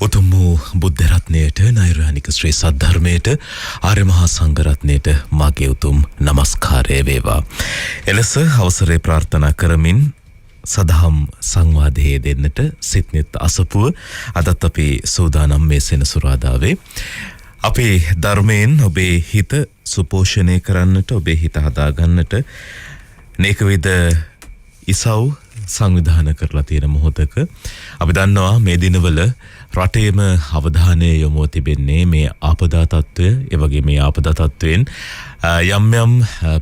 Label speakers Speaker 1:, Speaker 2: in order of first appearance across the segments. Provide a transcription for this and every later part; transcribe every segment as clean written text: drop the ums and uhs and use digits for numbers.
Speaker 1: උතුම් බුද්ධ රත්නයට නෛර්යානික ශ්‍රී සද්ධර්මයට ආර්ය මහා සංඝ රත්නයට මාගේ උතුම් නමස්කාරය වේවා. එලෙස අවසරේ ප්‍රාර්ථනා කරමින් සදහම් සංවාදයේ දෙන්නට සිත්නෙත් අසපුව අදත් අපි සූදානම් මේ සෙනසුරාදාවේ අපේ ධර්මයෙන් ඔබේ හිත සුපෝෂණය කරන්නට ඔබේ හිත හදාගන්නට නේකවිද ඉසව් සංවිධාන කරලා තියෙන මොහොතක අපි දන්නවා මේ දිනවල රටේම අවධානය යොමු තිබෙන්නේ මේ ආපදා තත්ත්වය ඒ වගේ මේ ආපදා තත්ත්වයෙන් යම් යම්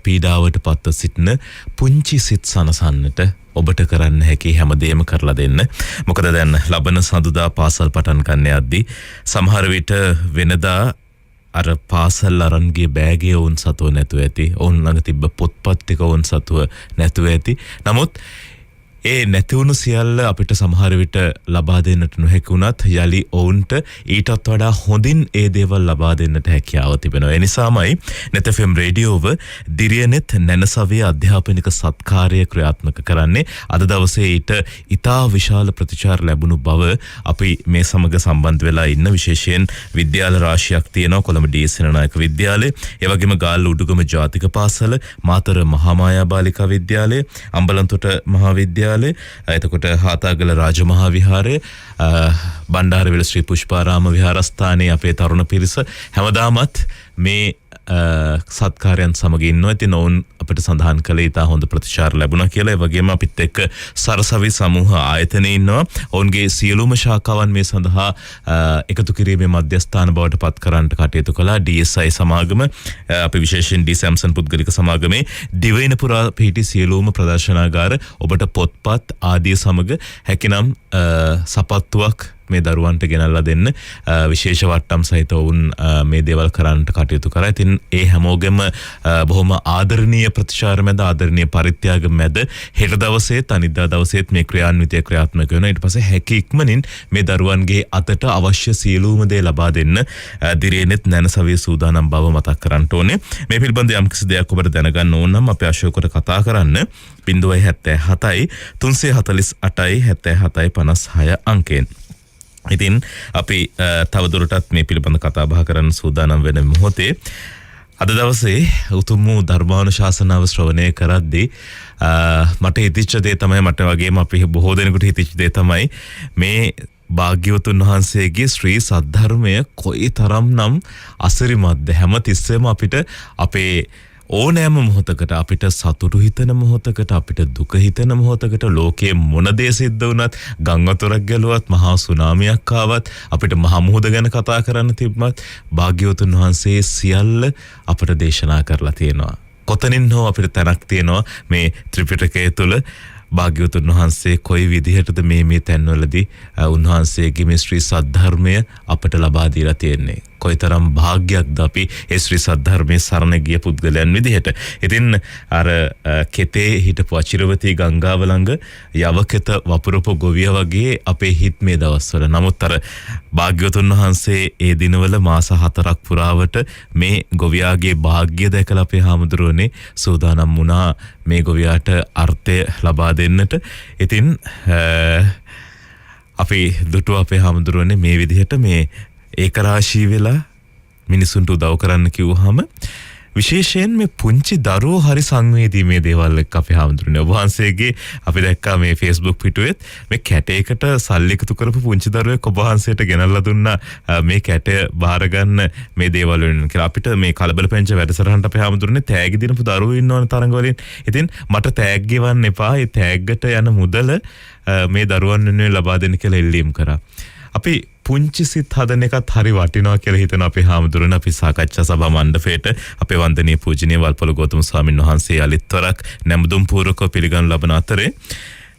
Speaker 1: පීඩාවට පත්ව සිටින පුංචි සිත් සනසන්නට ඔබට කරන්න හැකි හැමදේම කරලා දෙන්න. මොකද දැන් ලබන සඳුදා පාසල් පටන් ගන්න යද්දී සමහර විට වෙනදා අර පාසල් අරන් ගිය බෑගය වුන් සතුව නැතුව ඇති. ඔවුන් ළඟ තිබ්බ පොත්පත් ටික වුන් සතුව නැතුව ඇති. නමුත් ඒ නැතිවුණු සියල්ල අපිට සමහර විට ලබා දෙන්නට නොහැකි වුණත් යලි ඔවුන්ට ඊටත් වඩා හොඳින් ඒ දේවල් ලබා දෙන්නට හැකියාව තිබෙනවා. ඒ නිසාමයි net FM රේඩියෝව දිරියනෙත් නැනසවිය අධ්‍යාපනික සත්කාරය ක්‍රියාත්මක කරන්නේ. අද දවසේ ඊට ඉතා විශාල ප්‍රතිචාර ලැබුණු බව අපි මේ සමග සම්බන්ධ වෙලා ඉන්න විශේෂයෙන් විද්‍යාල රාශියක් තියෙනවා. කොළඹ ඩී.එස්. සේනානායක විද්‍යාලය, ඒ වගේම ගාල්ල උඩුගම ජාතික පාසල, මාතර මහාමායා බාලිකා විද්‍යාලය, අම්බලන්තොට මහා විද්‍යාලය, එතකොට හාතාගල රාජමහා විහාරය, බණ්ඩාරවිල ශ්‍රී පුෂ්පාරාම විහාරස්ථානයේ අපේ තරුණ පිරිස හැමදාමත් මේ සත්කාරයන් සමග ඉන්නවා. ඉතින් ඔවුන් අපිට සඳහන් කළේ ඉතා හොඳ ප්‍රතිචාර ලැබුණා කියලා. ඒ වගේම අපිත් එක්ක සරසවි සමූහ ආයතනයේ ඉන්නවා. ඔවුන්ගේ සියලුම ශාඛාවන් මේ සඳහා එකතු කිරීමේ මධ්‍යස්ථාන බවට පත් කරන්නට කටයුතු කළා. DSI සමාගම, අපි විශේෂයෙන් ඩී සැම්සන් පුද්ගලික සමාගමේ දිවයින පුරා පිහිටි සියලුම ප්‍රදර්ශනාගාර ඔබට පොත්පත් ආදිය සමග හැකිනම් සපත්තුවක් මේ දරුවන්ට ගෙනල්ලා දෙන්න විශේෂ වට්ටම් සහිත වුන් මේ දේවල් කරන්නට කටයුතු කරා. ඉතින් ඒ හැමෝගෙම බොහොම ආදරණීය ප්‍රතිචාර මැද, ආදරණීය පරිත්‍යාග මැද හෙට දවසේත් අනිද්දා දවසේත් මේ ක්‍රියාන්විතය ක්‍රියාත්මක වෙනවා. ඊට පස්සේ හැකි ඉක්මනින් මේ දරුවන්ගේ අතට අවශ්‍ය සියලුම දේ ලබා දෙන්න දිරියනෙත් නැනසවිය සූදානම් බව මතක් කරන්න ඕනේ. මේ පිළිබඳව යම්කිසි දෙයක් ඔබට දැනගන්න ඕන නම් අපි අශෝකට කතා කරන්න 077 348 77 56 අංකයෙන්. ඉතින් අපි තවදුරටත් මේ පිළිබඳ කතා බහ කරන්න සූදානම් වෙන මොහොතේ අද දවසේ උතුම් වූ ධර්මානුශාසනාව ශ්‍රවණය කරද්දී මට හිතිච්ච දේ තමයි, මට වගේම අපි බොහෝ දෙනෙකුට හිතිච්ච දේ තමයි මේ භාග්‍යවතුන් වහන්සේගේ ශ්‍රී සද්ධර්මය කොයි තරම්නම් අසිරිමත්ද. හැම තිස්සෙම අපිට අපේ ඕනෑම මොහොතකට, අපිට සතුටු හිතන මොහොතකට, අපිට දුක හිතන මොහොතකට, ලෝකයේ මොන දේ සිද්ධ වුණත්, ගං වතුරක් ගැලුවත්, මහා සුනාමියක් ආවත්, අපිට මහා මුහුද ගැන කතා කරන්න තිබ්බත් භාග්‍යවතුන් වහන්සේ සියල්ල අපට දේශනා කරලා තියෙනවා. කොතනින් හෝ අපිට තැනක් තියෙනවා මේ ත්‍රිපිටකය තුළ භාග්‍යවතුන් වහන්සේ කොයි විදිහටද මේ තැන්වලදී උන්වහන්සේගේ මේ ශ්‍රී සද්ධර්මය අපට ලබා දීලා තියෙන්නේ. කොයිතරම් භාග්‍යයක්ද අපි ඒ ශ්‍රී සද්ධර්මයේ සරණ ගිය පුද්ගලයන් විදිහට. ඉතින් අර කෙතේ හිටපු අචිරවතී ගංගාව ළඟ යවකෙත වපුරපු ගොවිය වගේ අපේ හිත් මේ දවස්වල. නමුත් අර භාග්‍යවතුන් වහන්සේ ඒ දිනවල මාස 4ක් පුරාවට මේ ගොවියාගේ භාග්‍ය දැකලා අපේ හාමුදුරුවනේ සූදානම් වුණා මේ ගොවියාට අර්ථය ලබා දෙන්නට. ඉතින් අපි දුටුව අපේ හාමුදුරුවනේ මේ විදිහට මේ ඒකරාශී වෙලා මිනිසුන්ට උදව් කරන්න කිව්වහම විශේෂයෙන් මේ පුංචි දරුවෝ හරි සංවේදී මේ දේවල් එක්ක අපේ හාමුදුරනේ. ඔබ වහන්සේගේ අපි දැක්කා මේ Facebook පිටුවෙත් මේ කැටයකට සල්ලි එකතු කරපු පුංචි දරුවෙක් ඔබ වහන්සේට ගෙනල්ලා දුන්නා මේ කැටය බාර ගන්න මේ දේවල් වලින් කියලා. අපිට මේ කලබල පෙන්ච වැඩසටහනට අපේ හාමුදුරනේ තෑගි දිනපු දරුවෝ ඉන්නවනේ තරඟ වලින්. ඉතින් මට තෑග් ගෙවන්න එපා, ඒ තෑග්ගට යන මුදල මේ දරුවන් වෙනුවෙන් ලබා දෙන්න කියලා ඉල්ලීම් කරා. අපි පුංචි සිත් හදන එකත් හරි වටිනවා කියලා හිතන අපේ හාමුදුරනේ අපි සාකච්ඡා සභා මණ්ඩපයේට අපේ වන්දනීය පූජනීය වල්පොළ ගෞතම ස්වාමීන් වහන්සේ අලිත්වරක් නැඹුම් පූර්වකව පිළිගනු ලබන අතරේ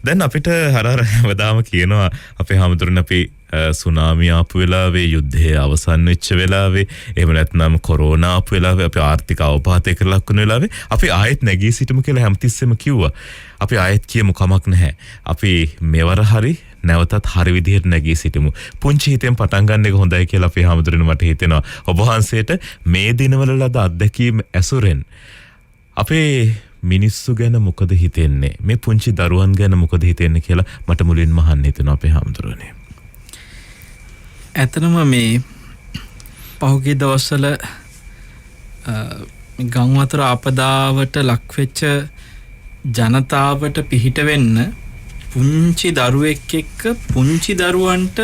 Speaker 1: දැන් අපිට හර වදාම කියනවා අපේ හාමුදුරනේ අපි සුනාමිය ආපු වෙලාවේ, යුද්ධය අවසන් වෙච්ච වෙලාවේ, එහෙම නැත්නම් කොරෝනා ආපු වෙලාවේ, අපි ආර්ථික අවපාතයකට ලක් වුණ වෙලාවේ අපි ආයෙත් නැගී සිටමු කියලා හැමතිස්සෙම කිව්වා. අපි ආයෙත් කියමු කමක් නැහැ. අපි මෙවර හරි නැවතත් හරි විදිහට නැගී සිටමු. පුංචි හිතෙන් පටන් ගන්න එක හොඳයි කියලා අපේ හාමුදුරනේ මට හිතෙනවා. ඔබ වහන්සේට මේ දිනවල ලද අත්දැකීම් ඇසුරෙන් අපේ මිනිස්සු ගැන මොකද හිතෙන්නේ, මේ පුංචි දරුවන් ගැන මොකද හිතෙන්නේ කියලා මට මුලින්ම අහන්න හිතෙනවා අපේ හාමුදුරනේ.
Speaker 2: ඇතනම මේ පහුගිය දවස්වල ගම් වතුර ආපදාවට ලක්වෙච්ච ජනතාවට පිහිට වෙන්න පුංචි දරුවෙක් එක්ක පුංචි දරුවන්ට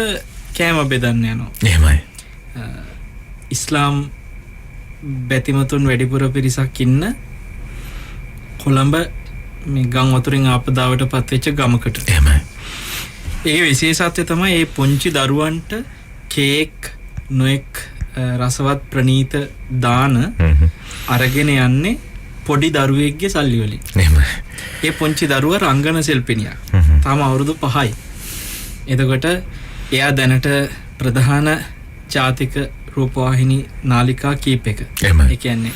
Speaker 2: කෑම බෙදන්න යනවා.
Speaker 1: එහෙමයි.
Speaker 2: ඉස්ලාම් බැතිමතුන් වැඩිපුර පිරිසක් ඉන්න කොළඹ මේ ගම් වතුරින් ආපදාවට පත්වෙච්ච ගමකට.
Speaker 1: එහෙමයි.
Speaker 2: ඒ විශේෂත්වය තමයි මේ පුංචි දරුවන්ට කේක් නොඑක් රසවත් ප්‍රණීත දාන අරගෙන යන්නේ පොඩි දරුවෙක්ගේ සල්ලි වලින්.
Speaker 1: එහෙමයි.
Speaker 2: ඒ පුංචි දරුවා රංගන ශිල්පිනියක්. තාම අවුරුදු 5යි. එතකොට එයා දැනට ප්‍රධාන ජාතික රූපවාහිනී නාලිකා කීපයක. ඒ කියන්නේ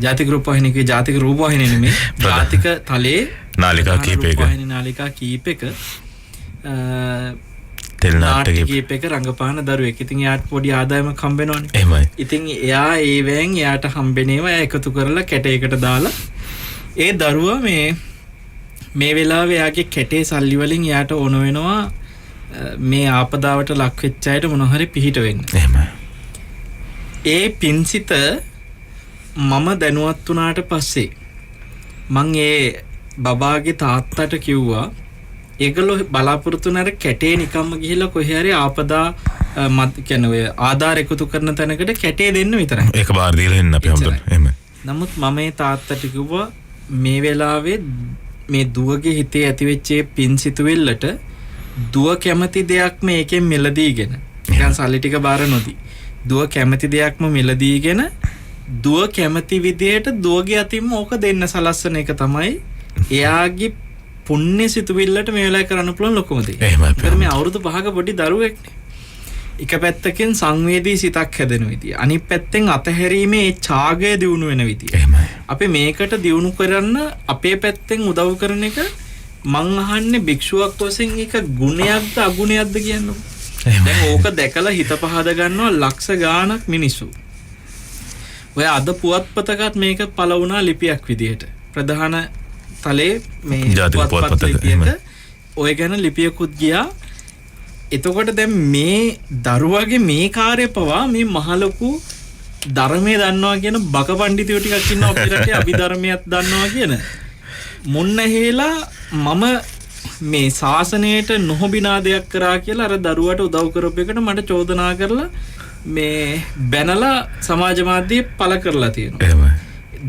Speaker 2: ජාතික රූපවාහිනීකේ ජාතික රූපවාහිනිය නෙමෙයි ජාතික තලයේ
Speaker 1: නාලිකා කීපයක.
Speaker 2: රූපවාහිනී නාලිකා කීපයක
Speaker 1: තෙල් නාට්‍ය
Speaker 2: කීපයක රංගපාන දරුවෙක්. ඉතින් එයාට පොඩි ආදායමක් හම්බ වෙනවනේ.
Speaker 1: එහෙමයි.
Speaker 2: ඉතින් එයා ඒවෙන් එයාට හම්බෙනේවා එයා එකතු කරලා කැටයකට දාලා ඒ දරුවා මේ වෙලාවේ එයාගේ කැටේ සල්ලි වලින් එයාට ඕන වෙනවා මේ ආපදාවට ලක් වෙච්ච අයට මොන හරි පිහිට වෙන්න.
Speaker 1: එහෙමයි.
Speaker 2: ඒ පින්සිත මම දැනුවත් වුණාට පස්සේ මං ඒ බබාගේ තාත්තට කිව්වා ඒගොල්ලෝ බලාපොරොත්තු නැර කැටේ නිකම්ම ගිහිල්ලා කොහේ හරි ආපදා කියන්නේ ඔය ආධාර එකතු කරන තැනකට කැටේ දෙන්න විතරයි.
Speaker 1: ඒක බාර දීලා එන්න අපි හැමෝටම. එහෙමයි.
Speaker 2: නමුත් මම ඒ තාත්තට කිව්වා මේ වෙලාවේ මේ දුවගේ හිතේ ඇතිවෙච්ච පින්සිතුවිල්ලට දුව කැමති දෙයක් මේකෙන් මෙලදීගෙන නිකන් සල්ලි ටික බාර නොදී දුව කැමති දෙයක්ම මෙලදීගෙන දුව කැමති විදියට දුවගේ අතින්ම ඕක දෙන්න සලස්සන එක තමයි එයාගේ පුණ්‍ය සිතුවිල්ලට මේ වෙලාවේ කරන්න පුළුවන් ලොකුම දේ. එහෙමයි. මේ අවුරුදු 5ක පොඩි දරුවෙක්නේ. එක පැත්තකින් සංවේදී සිතක් හැදෙන විදිය. අනිත් පැත්තෙන් අතහැරීමේ ඒ ඡාගය දියුණු වෙන විදිය.
Speaker 1: එහෙමයි.
Speaker 2: අපි මේකට දියුණු කරන්න අපේ පැත්තෙන් උදව් කරන එක මං අහන්නේ භික්ෂුවක් වශයෙන් එක ගුණයක්ද අගුණයක්ද කියන්නකො. දැන් ඕක දැකලා හිත පහද ගන්නවා ලක්ෂ ගාණක් මිනිස්සු. ඔය අද පුවත්පතකත් මේක පළ වුණා ලිපියක් විදියට. ප්‍රධාන තලේ මේ පුවත්පත් ලිපියක ඔය ගැන ලිපියකුත් ගියා. එතකොට දැන් මේ දරුවගේ මේ කාර්යය පවා මේ මහලොකු ධර්මයේ දන්නවා කියන බක පඬිතුයෝ ටිකක් ඉන්නවා අපේ රටේ අභිධර්මයක් දන්නවා කියන මුන්න හේලා මම මේ ශාසනයට නොහොබිනා දෙයක් කරා කියලා අර දරුවට උදව් කරපු එකට මට චෝදනා කරලා මේ බැනලා සමාජ මාධ්‍යයේ පළ කරලා තියෙනවා.
Speaker 1: එහෙමයි.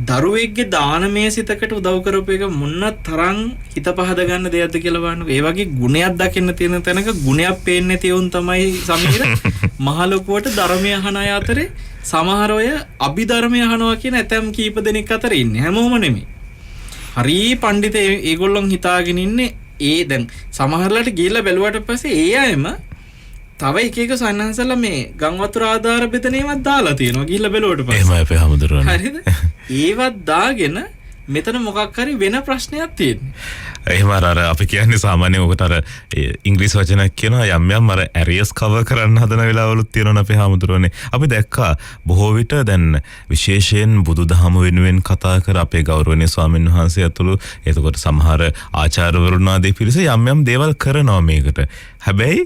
Speaker 2: දරුවෙක්ගේ දානමය සිතකට උදව් කරපු එක මොන තරම් හිත පහද ගන්න දෙයක්ද කියලා බලන්න. ඒ වගේ ගුණයක් දකින්න තියෙන තැනක ගුණයක් පේන්නේ නැති උන් තමයි සමීර මහ ලොකුවට ධර්මය අහන අය අතරේ සමහර අය අභිධර්මය අහනවා කියන ඇතම් කීප දෙනෙක් අතර ඉන්නේ. හැමෝම නෙමෙයි. හරි පඬිත ඒගොල්ලොන් හිතාගෙන ඉන්නේ ඒ දැන් සමහරලාට ගිහිල්ලා බැලුවට පස්සේ ඒ අයම තව එක සන්නහසලා මේ ගම් වතුර ආධාර බෙදනේවත් දාලා තියෙනවා ගිහිල්ලා බැලුවට පස්සේ. එහෙමයි අපේ හැමදෙරෝනේ. හරිද? ඒවත් දාගෙන මෙතන මොකක් හරි වෙන ප්‍රශ්නයක් තියෙනවා.
Speaker 1: එහෙම අර අපි කියන්නේ සාමාන්‍යයෙන් ඔකට අර ඉංග්‍රීසි වචනයක් කියනවා යම් යම් අර ඇරියස් කවර් කරන්න හදන වෙලාවලුත් තියෙනවා අපේ හැමදෙරෝනේ. අපි දැක්කා බොහෝ විට දැන් විශේෂයෙන් බුදුදහම වෙනුවෙන් කතා කර අපේ ගෞරවනීය ස්වාමීන් වහන්සේ ඇතුළු එතකොට සමහර ආචාර්යවරුන් ආදී පිරිස යම් යම් දේවල් කරනවා මේකට. හැබැයි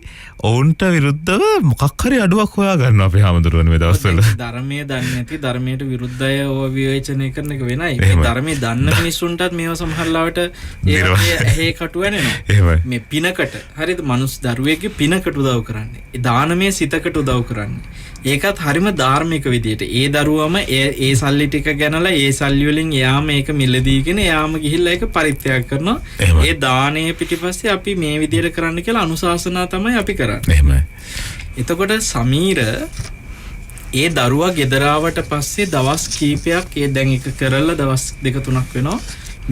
Speaker 1: ඔවුන්ට විරුද්ධව මොකක් හරි අඩුවක් හොයා ගන්නවා අපේ හැමදෙරෝනේ මේ දවස්වල.
Speaker 2: ධර්මයේ දන්නේ නැති ධර්මයට විරුද්ධය ඕව විවේචනය කරන එක වෙනයි. මේ ධර්මයේ දන්න මිනිස්සුන්ටත් මේව සමහරලාවට ඒ කටු වෙනවා. මේ පිනකට හරිද මනුස්ස දරුවෙක්ගේ පිනකට උදව් කරන්නේ. ඒ දානමය සිතකට උදව් කරන්නේ. ඒකත් හරිම ධාර්මික විදියට. ඒ දරුවම ඒ සල්ලි ටික ගණනලා ඒ සල්ලි වලින් එයාම ඒක මිලදීගෙන එයාම ගිහිල්ලා ඒක පරිත්‍යාග කරනවා. ඒ දානයේ පිටිපස්සේ අපි මේ විදියට කරන්න කියලා අනුශාසනා තමයි අපි කරන්නේ.
Speaker 1: එහෙමයි.
Speaker 2: එතකොට සමීර ඒ දරුවා ගෙදරාවට පස්සේ දවස් කීපයක් ඒ දැන් එක කරලා දවස් 2-3ක් වෙනවා.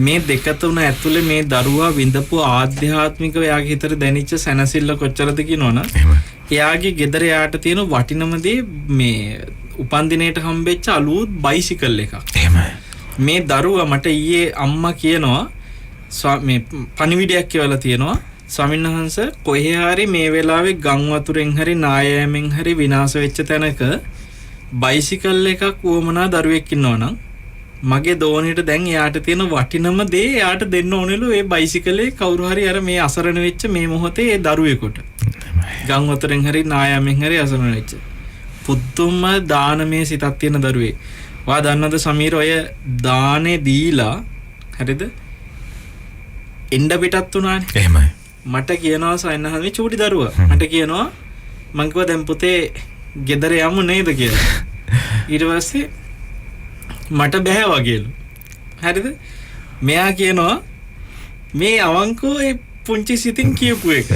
Speaker 2: මේ 2-3 ඇතුලේ මේ දරුවා විඳපු ආධ්‍යාත්මිකව එයාගේ හිතට දැනෙච්ච සැනසෙල්ල කොච්චරද කියනවනම් එයාගේ ගෙදර යාට තියෙන වටිනම දේ මේ උපන්දිනේට හම්බෙච්ච අලුත් බයිසිකල් එකක්.
Speaker 1: එහෙමයි.
Speaker 2: මේ දරුවා මට ඊයේ අම්මා කියනවා මේ පණිවිඩයක් කියලා තියෙනවා ස්වාමීන් වහන්සේ කොහේ හරි මේ වෙලාවේ ගම් වතුරෙන් හරි නායෑමෙන් හරි විනාශ වෙච්ච තැනක බයිසිකල් එකක් වුවමනා දරුවෙක් ඉන්නවනම් මගේ දෝණියට දැන් එයාට තියෙන වටිනම දේ එයාට දෙන්න ඕනෙලු ඒ බයිසිකලේ කවුරු හරි අර මේ අසරණ වෙච්ච මේ මොහොතේ ඒ දරුවෙකුට. ගම් වතුරෙන් හරි නායමෙන් හරි අසරණ වෙච්ච. පුදුම දානමය සිතක් තියෙන දරුවේ. වා දන්නවද සමීර ඔය දානේ දීලා හරිද? එන්න පිටත් උනානේ.
Speaker 1: එහෙමයි.
Speaker 2: මට කියනවා සයන්හල් මේ චූටි දරුවා. මට කියනවා මං කිව්වා දැන් පුතේ ගෙදර යමු නේද කියලා. ඊට පස්සේ මට බෑ වගේලු. හරිද? මෙයා කියනවා මේ අවංකෝ ඒ පුංචි සිතින් කියපු එක.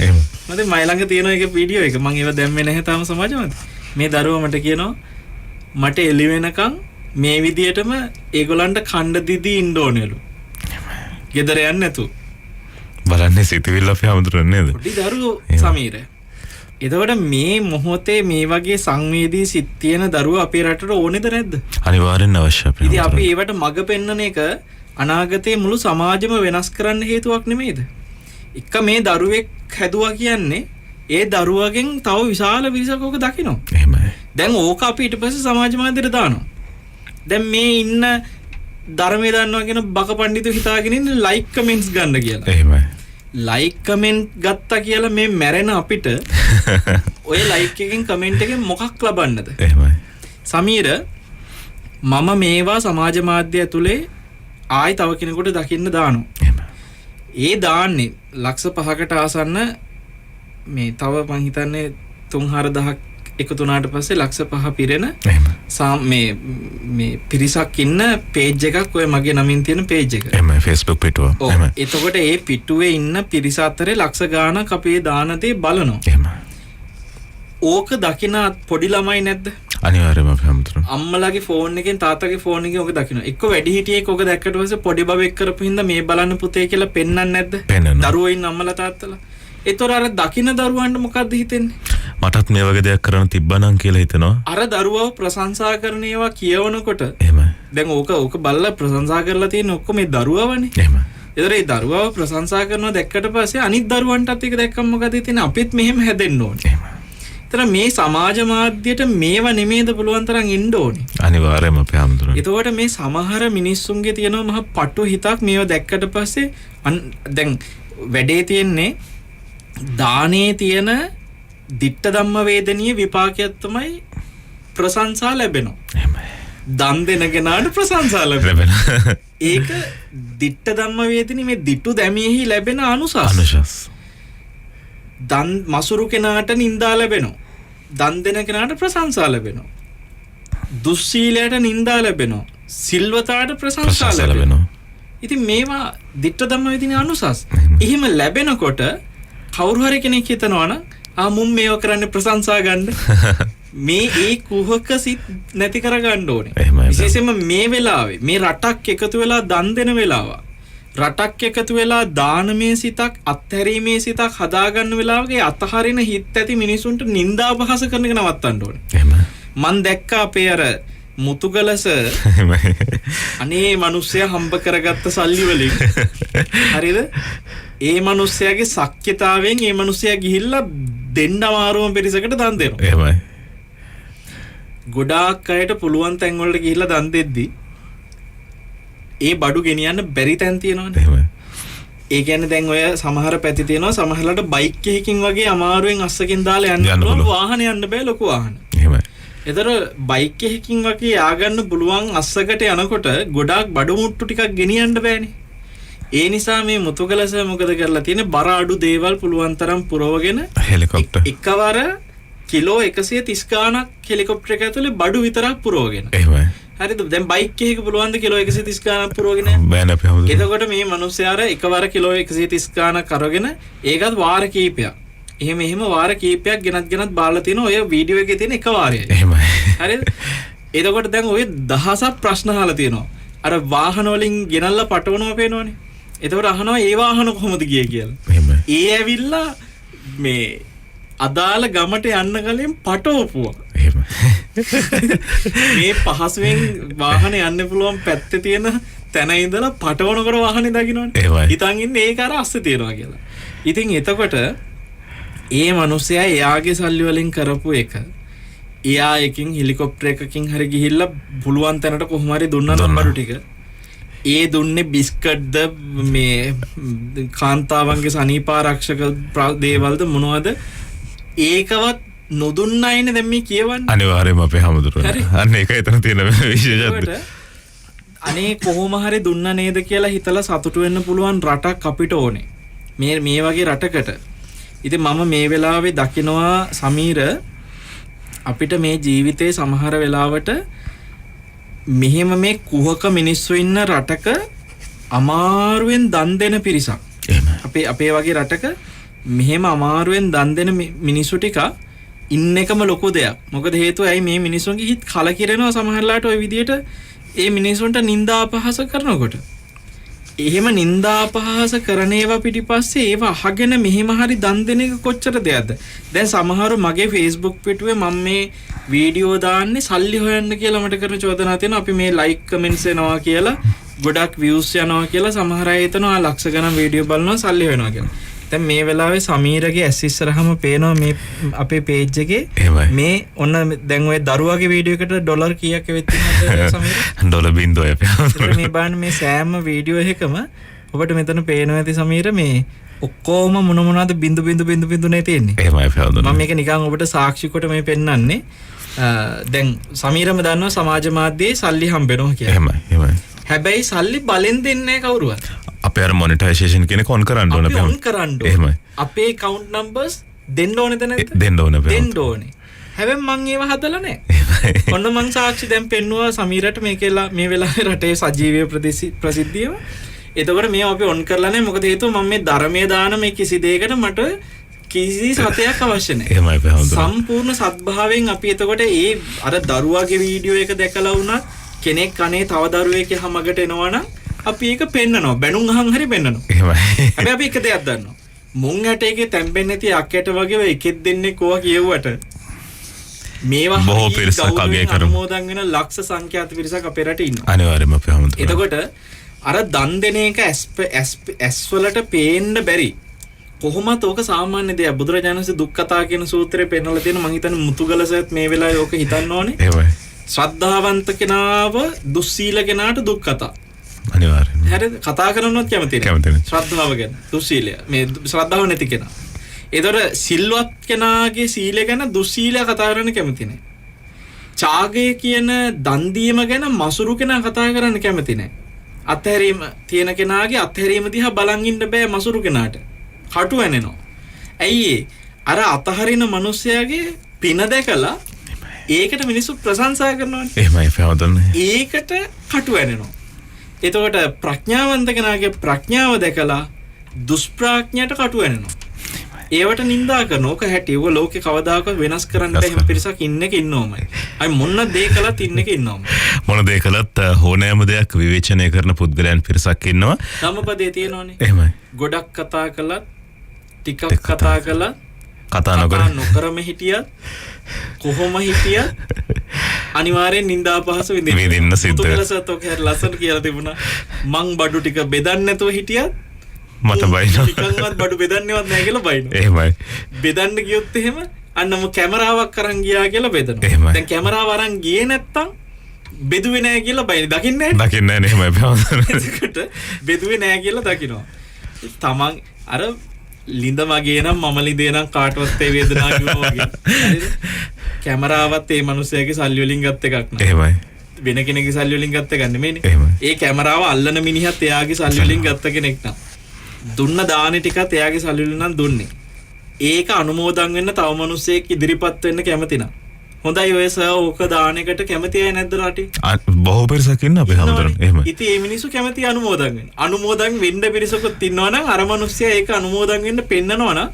Speaker 2: මම මයි ළඟ තියෙන එක වීඩියෝ එක මම ඒව දැම්මේ නැහැ තාම සමාජ මත. මේ දරුවා මට කියනවා මට එළි වෙනකන් මේ විදියටම ඒගොල්ලන්ට කණ්ඩ දිදී ඉන්න ඕනෙලු. ගෙදර යන්නේ නැතු.
Speaker 1: බලන්නේ සිතවිල්ල අපි හමුදුරන්නේ නේද?
Speaker 2: පොඩි දරුවෝ සමීර. එතකොට මේ මොහොතේ මේ වගේ සංවේදී සිත් තියෙන දරුවෝ අපේ රටට ඕනේද නැද්ද?
Speaker 1: අනිවාර්යෙන් අවශ්‍යයි අපේ.
Speaker 2: ඉතින් අපි ඒවට මඟ පෙන්වන එක අනාගතයේ මුළු සමාජෙම වෙනස් කරන්න හේතුවක් නෙමෙයිද? එක මේ දරුවෙක් හැදුවා කියන්නේ ඒ දරුවගෙන් තව විශාල පිරිසක් ඕක දකිනවා.
Speaker 1: එහෙමයි.
Speaker 2: දැන් ඕක අපි ඊට පස්සේ සමාජ මාධ්‍යට දානවා. දැන් මේ ඉන්න ධර්මයේ දන්නවා කියන බක පඬිතු හිතාගෙන ඉන්නේ ලයික් කමෙන්ට්ස් ගන්න කියලා.
Speaker 1: එහෙමයි.
Speaker 2: ලයික් කමෙන්ට් ගත්තා කියලා මේ මැරෙන අපිට ඔය ලයික් එකෙන් කමෙන්ට් එකෙන් මොකක් ලබන්නද?
Speaker 1: එහෙමයි.
Speaker 2: සමීර මම මේවා සමාජ මාධ්‍ය ඇතුලේ ආයි තව කෙනෙකුට දකින්න දානවා.
Speaker 1: එහෙමයි.
Speaker 2: ඒ දාන්නේ ලක්ෂ 5කට ආසන්න මේ තව මං හිතන්නේ 3-4000ක් එකතු වුණාට පස්සේ ලක්ෂ 5 පිරෙන මේ පිරිසක් ඉන්න පේජ් එකක් ඔය මගේ නමින් තියෙන පේජ් එක.
Speaker 1: එහෙමයි Facebook පිටුව.
Speaker 2: එහෙමයි. එතකොට ඒ පිටුවේ ඉන්න පිරිස අතරේ ලක්ෂ ගාණක් අපේ දාන දේ බලනවා.
Speaker 1: එහෙමයි.
Speaker 2: ඕක දකින පොඩි ළමයි නැද්ද?
Speaker 1: අනිවාර්යයෙන්ම අපි හමුදුරන.
Speaker 2: අම්මලාගේ ෆෝන් එකෙන් තාත්තගේ ෆෝන් එකෙන් ඕක දකිනවා. එක්ක වැඩි හිටියෙක් ඕක දැක්කට පස්සේ පොඩි බබෙක් කරපු හින්දා මේ බලන්න පුතේ කියලා පෙන්වන්නේ නැද්ද?
Speaker 1: පෙන්වනවා.
Speaker 2: දරුවෝ ඉන්න අම්මලා තාත්තලා. ඒතොර අර දකින දරුවන්ට මොකද්ද හිතෙන්නේ?
Speaker 1: මටත් මේ වගේ දෙයක් කරන්න තිබ්බනම් කියලා හිතනවා.
Speaker 2: අර දරුවව ප්‍රශංසා කරන ඒවා කියවනකොට
Speaker 1: එහෙමයි.
Speaker 2: දැන් ඕක බලලා ප්‍රශංසා කරලා තියෙන ඔක්කොම මේ දරුවවනේ.
Speaker 1: එහෙමයි.
Speaker 2: ඒතර ඒ දරුවව ප්‍රශංසා කරනවා දැක්කට පස්සේ අනිත් දරුවන්ටත් ඒක දැක්කම මොකද හිතෙන්නේ? අපිත් මෙහෙම හැදෙන්න ඕනේ.
Speaker 1: එහෙමයි.
Speaker 2: ඒතර මේ සමාජ මාධ්‍යයට මේව නෙමෙයිද පුළුවන් තරම් ඉන්න ඕනේ.
Speaker 1: අනිවාර්යයෙන්ම අපි හමුදුරන.
Speaker 2: එතකොට මේ සමහර මිනිස්සුන්ගේ තියෙන මහ පටු හිතක් මේව දැක්කට පස්සේ දැන් වැඩේ තියෙන්නේ දානේ තියෙන දිට්ඨ ධම්ම වේදනීය විපාකයක් තමයි ප්‍රශංසා ලැබෙනවා.
Speaker 1: එහෙමයි.
Speaker 2: දන් දෙන කෙනාට ප්‍රශංසා ලැබෙනවා. ඒක දිට්ඨ ධම්ම වේදනීය මේ දිට්ඨු දැමියෙහි ලැබෙන අනුසස්.
Speaker 1: අනුශාස.
Speaker 2: දන් මසුරු කෙනාට නිന്ദා ලැබෙනවා. දන් දෙන කෙනාට ප්‍රශංසා ලැබෙනවා. දුස්සීලයට නිന്ദා ලැබෙනවා. සිල්වතාට ප්‍රශංසා ලැබෙනවා. ඉතින් මේවා දිට්ඨ ධම්ම වේදනීය අනුසස්. එහෙම ලැබෙනකොට කවුරු හරි කෙනෙක් හිතනවනම් මුම් මේව කරන්නේ ප්‍රශංසා ගන්න මේ ඒ කුහක සිත් නැති කර ගන්න ඕනේ. විශේෂයෙන්ම මේ වෙලාවේ මේ රටක් එකතු වෙලා දන් දෙන වෙලාව. රටක් එකතු වෙලා දානමය සිතක් අත්හැරීමේ සිතක් හදාගන්න වෙලාවක අතහරින හිත් ඇති මිනිසුන්ට නිନ୍ଦා අපහාස කරන එක නවත්තන්න ඕනේ. එහෙමයි. මන් දැක්කා අපේ අර මුතුගලස අනේ මිනිස්සයා හම්බ කරගත්ත සල්ලි වලින් හරිද? ඒ මිනිස්සයාගේ සක්්‍යතාවයෙන් ඒ මිනිස්සයා ගිහිල්ලා දෙන්න අමාරුම පිරිසකට දන් දෙනවා.
Speaker 1: එහෙමයි.
Speaker 2: ගොඩාක් අයට පුළුවන් තැන් වලට ගිහිල්ලා දන් දෙද්දි ඒ බඩු ගෙනියන්න බැරි තැන් තියෙනවනේ.
Speaker 1: එහෙමයි.
Speaker 2: ඒ කියන්නේ දැන් ඔය සමහර පැති තියෙනවා සමහරලාට බයික් එකකින් වගේ අමාරුවෙන් අස්සකින් දාලා යන්න පුළුවන් වාහනේ යන්න බෑ ලොකු වාහන.
Speaker 1: එහෙමයි.
Speaker 2: ඒතර බයික් එකකින් වගේ ආගන්න පුළුවන් අස්සකට යනකොට ගොඩාක් බඩු මුට්ටු ටිකක් ගෙනියන්න බෑනේ. ඒ නිසා මේ මුතුගලස මොකද කරලා තියෙන්නේ බර අඩු දේවල් පුළුවන් තරම් පුරවගෙන
Speaker 1: හෙලිකොප්ටර්
Speaker 2: එකවර කිලෝ 130 ගාණක් හෙලිකොප්ටර් එක ඇතුලේ බඩු විතරක් පුරවගෙන.
Speaker 1: එහෙමයි.
Speaker 2: හරිද? දැන් බයික් එකක පුළුවන් ද කිලෝ 130 ගාණක් පුරවගෙන?
Speaker 1: බෑ නේ අපි හමුදුරන.
Speaker 2: එතකොට මේ මිනිස්යාර එකවර කිලෝ 130 ගාණක් අරගෙන ඒකත් වාර කීපයක්. එහෙම වාර කීපයක් ගෙනත් බාලා තියෙන ඔය වීඩියෝ එකේ තියෙන එක වාරයයි.
Speaker 1: එහෙමයි.
Speaker 2: හරිද? එතකොට දැන් ඔය දහසක් ප්‍රශ්න අහලා තියෙනවා. අර වාහන වලින් ගෙනල්ලා පටවනවා පේනවනේ. එතකොට අහනවා ඒ වාහන කොහොමද ගියේ කියලා.
Speaker 1: එහෙමයි.
Speaker 2: ඒ ඇවිල්ලා මේ අදාළ ගමට යන්න කලින් පටවපුවා.
Speaker 1: එහෙමයි.
Speaker 2: මේ පහසුවෙන් වාහන යන්න පුළුවන් පැත්තේ තියෙන තැන ඉඳලා පටවනකොට වාහනේ දකින්නවනේ. හිතන් ඉන්නේ ඒක අර අස්සේ තියනවා කියලා. ඉතින් එතකොට ඒ මිනිස්සයා එයාගේ සල්ලි වලින් කරපු එක එයා එකකින් හෙලිකොප්ටර් එකකින් හරි ගිහිල්ලා පුළුවන් තැනට කොහොම හරි දුන්නා නම්බරු ටික. ඒ දුන්නේ බිස්කට්ද මේ කාන්තාවන්ගේ සනීපාරක්ෂක දේවල්ද මොනවද ඒකවත් නොදුන්න අයනේ දැන් මේ කියවන්නේ.
Speaker 1: අනිවාර්යයෙන්ම අපේ හැමදෙරෝනේ. අන්න ඒක එතන තියෙන විශේෂත්වය.
Speaker 2: අනේ කොහොම හරි දුන්න නේද කියලා හිතලා සතුටු වෙන්න පුළුවන් රටක් අපිට ඕනේ. මේ වගේ රටකට. ඉතින් මම මේ වෙලාවේ දකිනවා සමීර අපිට මේ ජීවිතේ සමහර වෙලාවට මෙහෙම මේ කුහක මිනිස්සු ඉන්න රටක අමාරුවෙන් දන් දෙන පිරිසක්. අපේ වගේ රටක මෙහෙම අමාරුවෙන් දන් දෙන මිනිස්සු ටික ඉන්න එකම ලොකු දෙයක්. මොකද හේතුව ඇයි මේ මිනිස්සුන්ගේ හිත කලකිරෙනවා සමහරලාට ওই විදියට ඒ මිනිස්සුන්ට නිନ୍ଦා අපහාස කරනකොට. එහෙම නිନ୍ଦා අපහාස කරන ඒවා පිටිපස්සේ ඒවා අහගෙන මෙහෙම හරි දන් දෙන එක කොච්චර දෙයක්ද? දැන් සමහරව මගේ Facebook පිටුවේ මම මේ වීඩියෝ දාන්නේ සල්ලි හොයන්න කියලා මට කරන චෝදනා තියෙනවා. අපි මේ ලයික් කමෙන්ට්ස් එනවා කියලා ගොඩක් views යනවා කියලා සමහර අය හිතනවා ලක්ෂ ගණන් වීඩියෝ බලනවා සල්ලි හොයනවා කියලා. දැන් මේ වෙලාවේ සමීරගේ ඇස් ඉස්සරහම පේනවා මේ අපේ page එකේ මේ ඔන්න දැන් ඔය දරුවාගේ වීඩියෝ එකට ඩොලර් කීයක් වෙත් තියෙනවද සමීර?
Speaker 1: ඩොලර් බින්දුවයි.
Speaker 2: මේ බලන්න මේ සෑම වීඩියෝ එකම ඔබට මෙතන පේනවා ඇති සමීර මේ ඔක්කොම මොනවද බින්දු නේ තියෙන්නේ.
Speaker 1: එහෙමයි පැහැදිලි.
Speaker 2: මම මේක නිකන් ඔබට සාක්ෂි කොට මේ පෙන්නන්නේ. දැන් සමීරම දන්නවා සමාජ මාධ්‍යයේ සල්ලි හම්බෙනවා කියලා.
Speaker 1: එහෙමයි.
Speaker 2: හැබැයි සල්ලි බලෙන් දෙන්නේ නැහැ කවුරුවත්.
Speaker 1: අපේ අර මොනිටයිසේෂන් කියන එක ඔන් කරන්න ඕන
Speaker 2: අපි ඔන් කරන්න ඕන.
Speaker 1: එහෙමයි.
Speaker 2: අපේ account numbers දෙන්න ඕනේද නැද්ද?
Speaker 1: දෙන්න ඕනේ.
Speaker 2: හැබැයි මං ඒව හදලා නැහැ. ඔන්න මං සාක්ෂි දැන් පෙන්නුවා සමීරට මේකෙලා මේ වෙලාවේ රටේ සජීවී ප්‍රසිද්ධියම. එතකොට මේව අපි ඔන් කරලා නැහැ. මොකද හේතුව මම මේ ධර්මයේ දාන මේ කිසි දෙයකට මට කිසි සතයක් අවශ්‍ය නැහැ.
Speaker 1: එහෙමයි පැහැදිලි.
Speaker 2: සම්පූර්ණ සත්භාවයෙන් අපි එතකොට ඒ අර දරුවාගේ වීඩියෝ එක දැකලා වුණත් කෙනෙක් අනේ තව දරුවෙක් යහමගට එනවනම් අපි ඒක පෙන්නනවා. බැනුම් අහන් හරි පෙන්නනවා.
Speaker 1: එහෙමයි.
Speaker 2: හැබැයි අපි එක දෙයක් දන්නවා. මුං ඇටේකේ තැම්බෙන්නේ නැති යක්කට වගේ එකෙක් දෙන්නේ කොවා කියුවට මේවා
Speaker 1: බොහෝ පිරිසක් අගය කරමු.
Speaker 2: අනුමෝදන් වෙන ලක්ෂ සංඛ්‍යාත පිරිසක් අපේ රටේ ඉන්නවා.
Speaker 1: අනිවාර්යයෙන්ම අපි හමුදුනා.
Speaker 2: එතකොට අර දන් දෙන එක ඇස් වලට පේන්න බැරි. කොහොමද ඕක සාමාන්‍ය දෙයක්. බුදුරජාණන් වහන්සේ දුක් කතා කියන සූත්‍රයේ පෙන්නලා තියෙන මං හිතන්නේ මුතුගලසත් මේ වෙලාවේ ඕක හිතන්න ඕනේ.
Speaker 1: එහෙමයි.
Speaker 2: ශ්‍රද්ධාවන්ත කෙනාව දුස්සීල කෙනාට දුක් කතා.
Speaker 1: අනිවාර්යයෙන්ම.
Speaker 2: හරිද? කතා කරනවත් කැමති නැහැ. ශ්‍රද්ධාව ගැන. දුස්සීලය. මේ ශ්‍රද්ධාව නැති කෙනා. ඒතර සිල්වත් කෙනාගේ සීලය ගැන දුස්සීලය කතා කරන්න කැමති නැහැ. ඡාගය කියන දන් දීම ගැන මසුරු කෙනා කතා කරන්න කැමති නැහැ. අත්හැරීම තියෙන කෙනාගේ අත්හැරීම දිහා බලන් ඉන්න බෑ මසුරු කෙනාට. කටු වෙනෙනවා. ඇයි අර අතහරින මිනිස්යාගේ පින දැකලා ඒකට මිනිස්සු ප්‍රශංසා කරනවානේ.
Speaker 1: එහෙමයි පැහැදිලි.
Speaker 2: ඒකට කටු වෙනෙනවා. එතකොට ප්‍රඥාවන්ත කෙනාගේ ප්‍රඥාව දැකලා දුෂ්ප්‍රඥයට කටු වෙනෙනවා. ඒවට නිඳා කරන ඕක හැටි ඕක ලෝකේ කවදාකවත් වෙනස් කරන්න බැහැ. හැම පිරිසක් ඉන්නක ඉන්නවමයි. අයි මොන දේ කළත් ඉන්නක ඉන්නවමයි.
Speaker 1: මොන දේ කළත් ඕනෑම දෙයක් විවේචනය කරන පුද්ගලයන් පිරිසක් ඉන්නවා.
Speaker 2: ධම්මපදයේ තියෙනවනේ.
Speaker 1: එහෙමයි.
Speaker 2: ගොඩක් කතා කළත් ටිකක් කතා කළත්
Speaker 1: කතා
Speaker 2: නොකරම හිටියත් කොහොම හිටියත් අනිවාර්යෙන් නින්දා අපහාස විඳින්න සිද්ධ වෙනවා. සතෝක හැර ලස්සන කියලා තිබුණා. මං බඩු ටික බෙදන්න නැතුව හිටියත්
Speaker 1: මට බයිනවා.
Speaker 2: ටිකක්වත් බඩු බෙදන්නේවත් නැහැ කියලා බයිනවා.
Speaker 1: එහෙමයි.
Speaker 2: බෙදන්න ගියොත් එහෙම අන්නම කැමරාවක් අරන් ගියා කියලා බෙදනවා. දැන් කැමරාව අරන් ගියේ නැත්තම් බෙදුවේ නැහැ කියලා බයිනේ. දකින්නේ නැහැ.
Speaker 1: දකින්නේ නැහැ එහෙමයි.
Speaker 2: ඒකට බෙදුවේ නැහැ කියලා දකිනවා. තමන් අර ලිඳ මගේ නම් මම ලිඳේ නම් කාටවත් ඒ වේදනාව කිව්වා වගේ. හරිද? කැමරාවත් ඒ මිනිස්සයාගේ සල්ලි වලින් ගත් එකක් නෑ.
Speaker 1: එහෙමයි.
Speaker 2: වෙන කෙනෙක්ගේ සල්ලි වලින් ගත්ත එකක් නෙමෙයිනේ. ඒ කැමරාව අල්ලන මිනිහත් එයාගේ සල්ලි වලින් ගත්ත කෙනෙක් නම්. දුන්න දාන ටිකත් එයාගේ සල්ලි වලින් නම් දුන්නේ. ඒක අනුමෝදන් වෙන්න තව මිනිස්සෙක් ඉදිරිපත් වෙන්න කැමති නම්. හොඳයි ඔය සර් ඕක දාන එකට කැමති අය නැද්ද රටේ?
Speaker 1: බොහෝ පිරිසක් ඉන්න අපේ හැමදෙරම. එහෙමයි.
Speaker 2: ඉතින් මේ මිනිස්සු කැමති අනුමෝදන් වෙන්න. අනුමෝදන් වෙන්න පිරිසකුත් ඉන්නවා නම් අර මිනිස්සයා ඒක අනුමෝදන් වෙන්න පෙන්නනවා නම්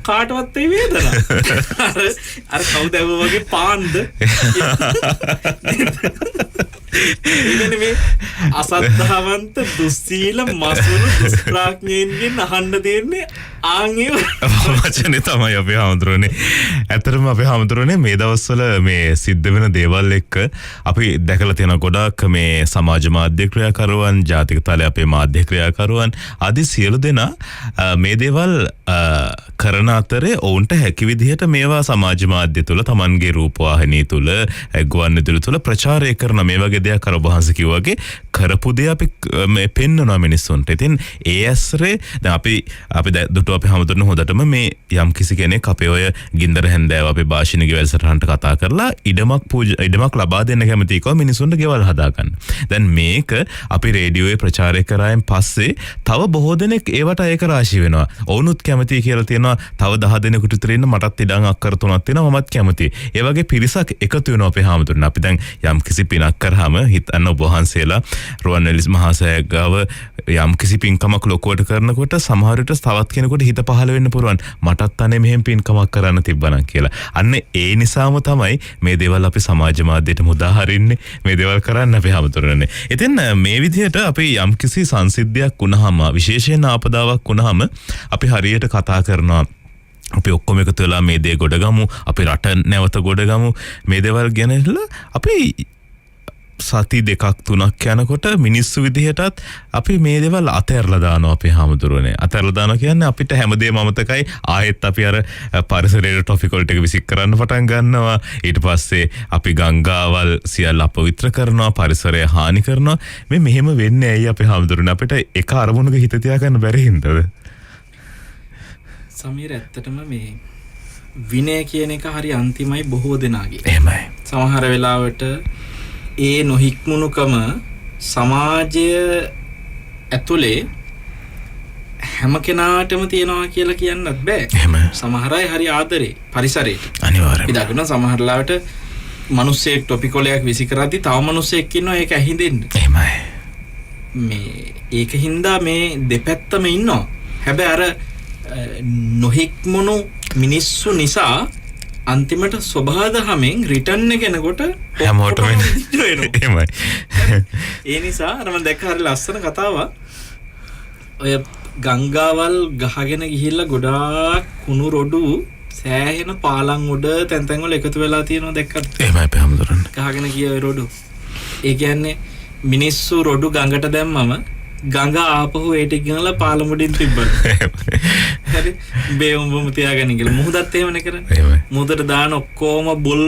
Speaker 2: කාටවත් ඒ වේදනාව. අර කවුද වගේ පාන්ද? ඉතින් මේ අසද්ධාවන්ත දුස්සීල මසුරු දුෂ්ප්‍රඥයින්ගෙන් අහන්න දෙන්නේ ආන්ගේ
Speaker 1: වචනේ තමයි අපේ හැමදෙරෝනේ. ඇත්තටම අපේ හැමදෙරෝනේ මේ දවස්වල මේ සිද්ධ වෙන දේවල් එක්ක අපි දැකලා තියෙන ගොඩක් මේ සමාජ මාධ්‍ය ක්‍රියාකරුවන්, ජාතික තලයේ අපේ මාධ්‍ය ක්‍රියාකරුවන් ආදී සියලු දෙනා මේ දේවල් කරන අතරේ ඔවුන්ට හැකි විදිහට මේවා සමාජ මාධ්‍ය තුල තමන්ගේ රූපවාහිනී තුල ගුවන් විදුලි තුල ප්‍රචාරය කරන මේ වගේ දෙයක් අර වහන්සේ කිව්වාගේ කරපු දේ අපි මේ පෙන්වනවා මිනිස්සුන්ට. ඉතින් ඒ ඇස්රේ දැන් අපි දුටුව අපි හැමදෙරණ හොදටම මේ යම් කිසි කෙනෙක් අපේ ඔය ගින්දර හැන්දෑව අපේ භාෂණික වැඩසටහනට කතා කරලා ඉඩමක් ලබා දෙන්න කැමති කව මිනිස්සුන්ට ගෙවල් හදාගන්න. දැන් මේක අපි රේඩියෝයේ ප්‍රචාරය කරායින් පස්සේ තව බොහෝ දෙනෙක් ඒවට ඒක රාශි වෙනවා. ඔවුනුත් කැමති කියලා තියෙනවා. තව 10 දෙනෙකුට විතර ඉන්න මටත් ඉඩම් අක්කර 3ක් තියෙනවා මමත් කැමතියි. ඒ වගේ පිරිසක් එකතු වෙනවා අපේ හැමදෙරණ. අපි දැන් යම් කිසි පිනක් කරාම හිතන්න ඔබ වහන්සේලා රුවන්වැලි මහසෑය ගාව යම් කිසි පින්කමක් ලොකුවට කරනකොට සමහර විට තවත් කෙනෙකුට හිත පහළ වෙන්න පුළුවන්. මටත් අනේ මෙහෙම පින්කමක් කරන්න තිබ්බනම් කියලා. අන්න ඒ නිසාම තමයි මේ දේවල් අපි සමාජ මාධ්‍යයට මුදා හරින්නේ. මේ දේවල් කරන්න අපි හැමතොරනේ. ඉතින් මේ විදිහට අපි යම් කිසි සංසිද්ධියක් වුණාම විශේෂයෙන් ආපදාවක් වුණාම අපි හරියට කතා කරනවා. අපි ඔක්කොම එකතු වෙලා මේ දේ ගොඩගමු. අපි රට නැවත ගොඩගමු. මේ දේවල් ගැනලා අපි සති 2-3 යනකොට මිනිස්සු විදිහටත් අපි මේ දේවල් අතහැරලා දානවා අපේ හැමදෙරෝනේ. අතහැරලා දානවා කියන්නේ අපිට හැමදේම අමතකයි. ආයෙත් අපි අර පරිසරයේ ටොපික් වලට එක විසික් කරන්න පටන් ගන්නවා. ඊට පස්සේ අපි ගංගාවල් සියල්ල අපවිත්‍ර කරනවා. පරිසරය හානි කරනවා. මේ මෙහෙම වෙන්නේ ඇයි අපේ හැමදෙරෝනේ? අපිට එක අරමුණක හිත තියාගන්න බැරි හින්දාද?
Speaker 2: සමීර ඇත්තටම මේ විනය කියන එක හරි අන්තිමයි බොහෝ දෙනාගේ.
Speaker 1: එහෙමයි.
Speaker 2: සමහර වෙලාවට ඒ නොහික්මුණුකම සමාජය ඇතුලේ හැම කෙනාටම තියෙනවා කියලා කියන්නත් බෑ.
Speaker 1: එහෙමයි.
Speaker 2: සමහර අය හරි ආදරේ පරිසරයට.
Speaker 1: අනිවාර්යයෙන්ම.
Speaker 2: ඉතින් සමහර ලාවට මිනිස්සෙක් ටොපික් වලයක් විසි කරද්දි තව මිනිස්සෙක් ඉන්නවා ඒක ඇහිඳෙන්න.
Speaker 1: එහෙමයි.
Speaker 2: මේ ඒක හින්දා මේ දෙපැත්තම ඉන්නවා. හැබැයි අර නොහික්මුණු මිනිස්සු නිසා අන්තිමට ස්වභාවදහමෙන් රිටර්න් එක එනකොට
Speaker 1: හැමෝටම එහෙමයි.
Speaker 2: ඒ නිසා අර මම දැක්ක හරි ලස්සන කතාවක්. ඔය ගංගාවල් ගහගෙන ගිහිල්ලා ගොඩාක් කුණු රොඩු සෑහෙන පාලම් උඩ තැන් තැන් වල එකතු වෙලා තියෙනවා දැක්කද?
Speaker 1: එහෙමයි හැමදෙරෝනේ.
Speaker 2: ගහගෙන ගිය ඔය රොඩු. ඒ කියන්නේ මිනිස්සු රොඩු ගඟට දැම්මම ගඟ ආපහු ඒ ටික ගනලා පාලම් උඩින් තිබ්බලු. හරි බේ උඹම තියාගෙන ගිහලා මුහුදත් එහෙමනේ කරන්නේ. මුහුදට දාන ඔක්කොම බොල්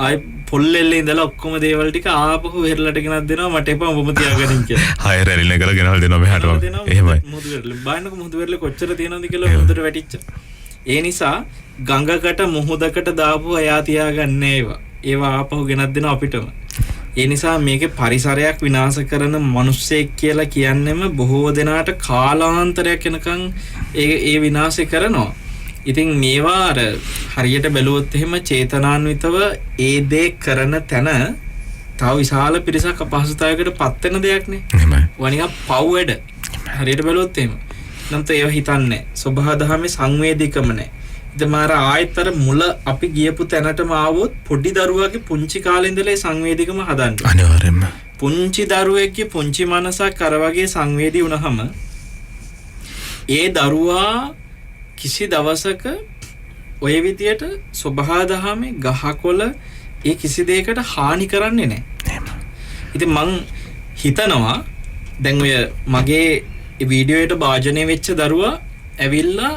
Speaker 2: ආයි පොල්ලෙල්ලේ ඉඳලා ඔක්කොම දේවල් ටික ආපහු වෙරළට ගෙනත් දෙනවා මට එපා උඹම තියාගන්න කියලා. හය
Speaker 1: රැලින කරලා ගෙනල්ලා දෙනවා මෙහාට. එහෙමයි.
Speaker 2: මුහුද වෙරළ බාන්නක මුහුද වෙරළ කොච්චර තියෙනවද කියලා මුහුදට වැටිච්ච. ඒ නිසා ගඟකට මුහුදකට දාපු අයා තියාගන්නේ ඒවා ආපහු ගෙනත් දෙනවා අපිටම. ඒ නිසා මේකේ පරිසරයක් විනාශ කරන මිනිස්සෙක් කියලා කියන්නෙම බොහෝ දෙනාට කාලාන්තරයක් යනකම් ඒ විනාශය කරනවා. ඉතින් මේවා අර හරියට බැලුවොත් එහෙම චේතනාන්විතව ඒ දේ කරන තැන තව විශාල පිරිසක් අපහසුතාවයකට පත් වෙන දෙයක් නේ.
Speaker 1: එහෙමයි.
Speaker 2: වනික පව් වැඩ. හරියට බැලුවොත් එහෙම. නැත්නම් ඒව හිතන්නේ ස්වභාවදහමේ සංවේදීකම නැහැ. ඉතින් මාර ආයතර මුල අපි ගියපු තැනටම ආවොත් පොඩි දරුවාගේ පුංචි කාලේ ඉඳලා සංවේදීකම හදන්න.
Speaker 1: අනිවාර්යයෙන්ම.
Speaker 2: පුංචි දරුවෙක්ගේ පුංචි මනසක් අර වගේ සංවේදී වුණාම ඒ දරුවා කිසි දවසක ඔය විදියට ස්වභාවදහමේ ගහකොළ ඒ කිසි දෙයකට හානි කරන්නේ නැහැ. ඉතින් මං හිතනවා දැන් ඔය මගේ වීඩියෝයට භාජනය වෙච්ච දරුවා ඇවිල්ලා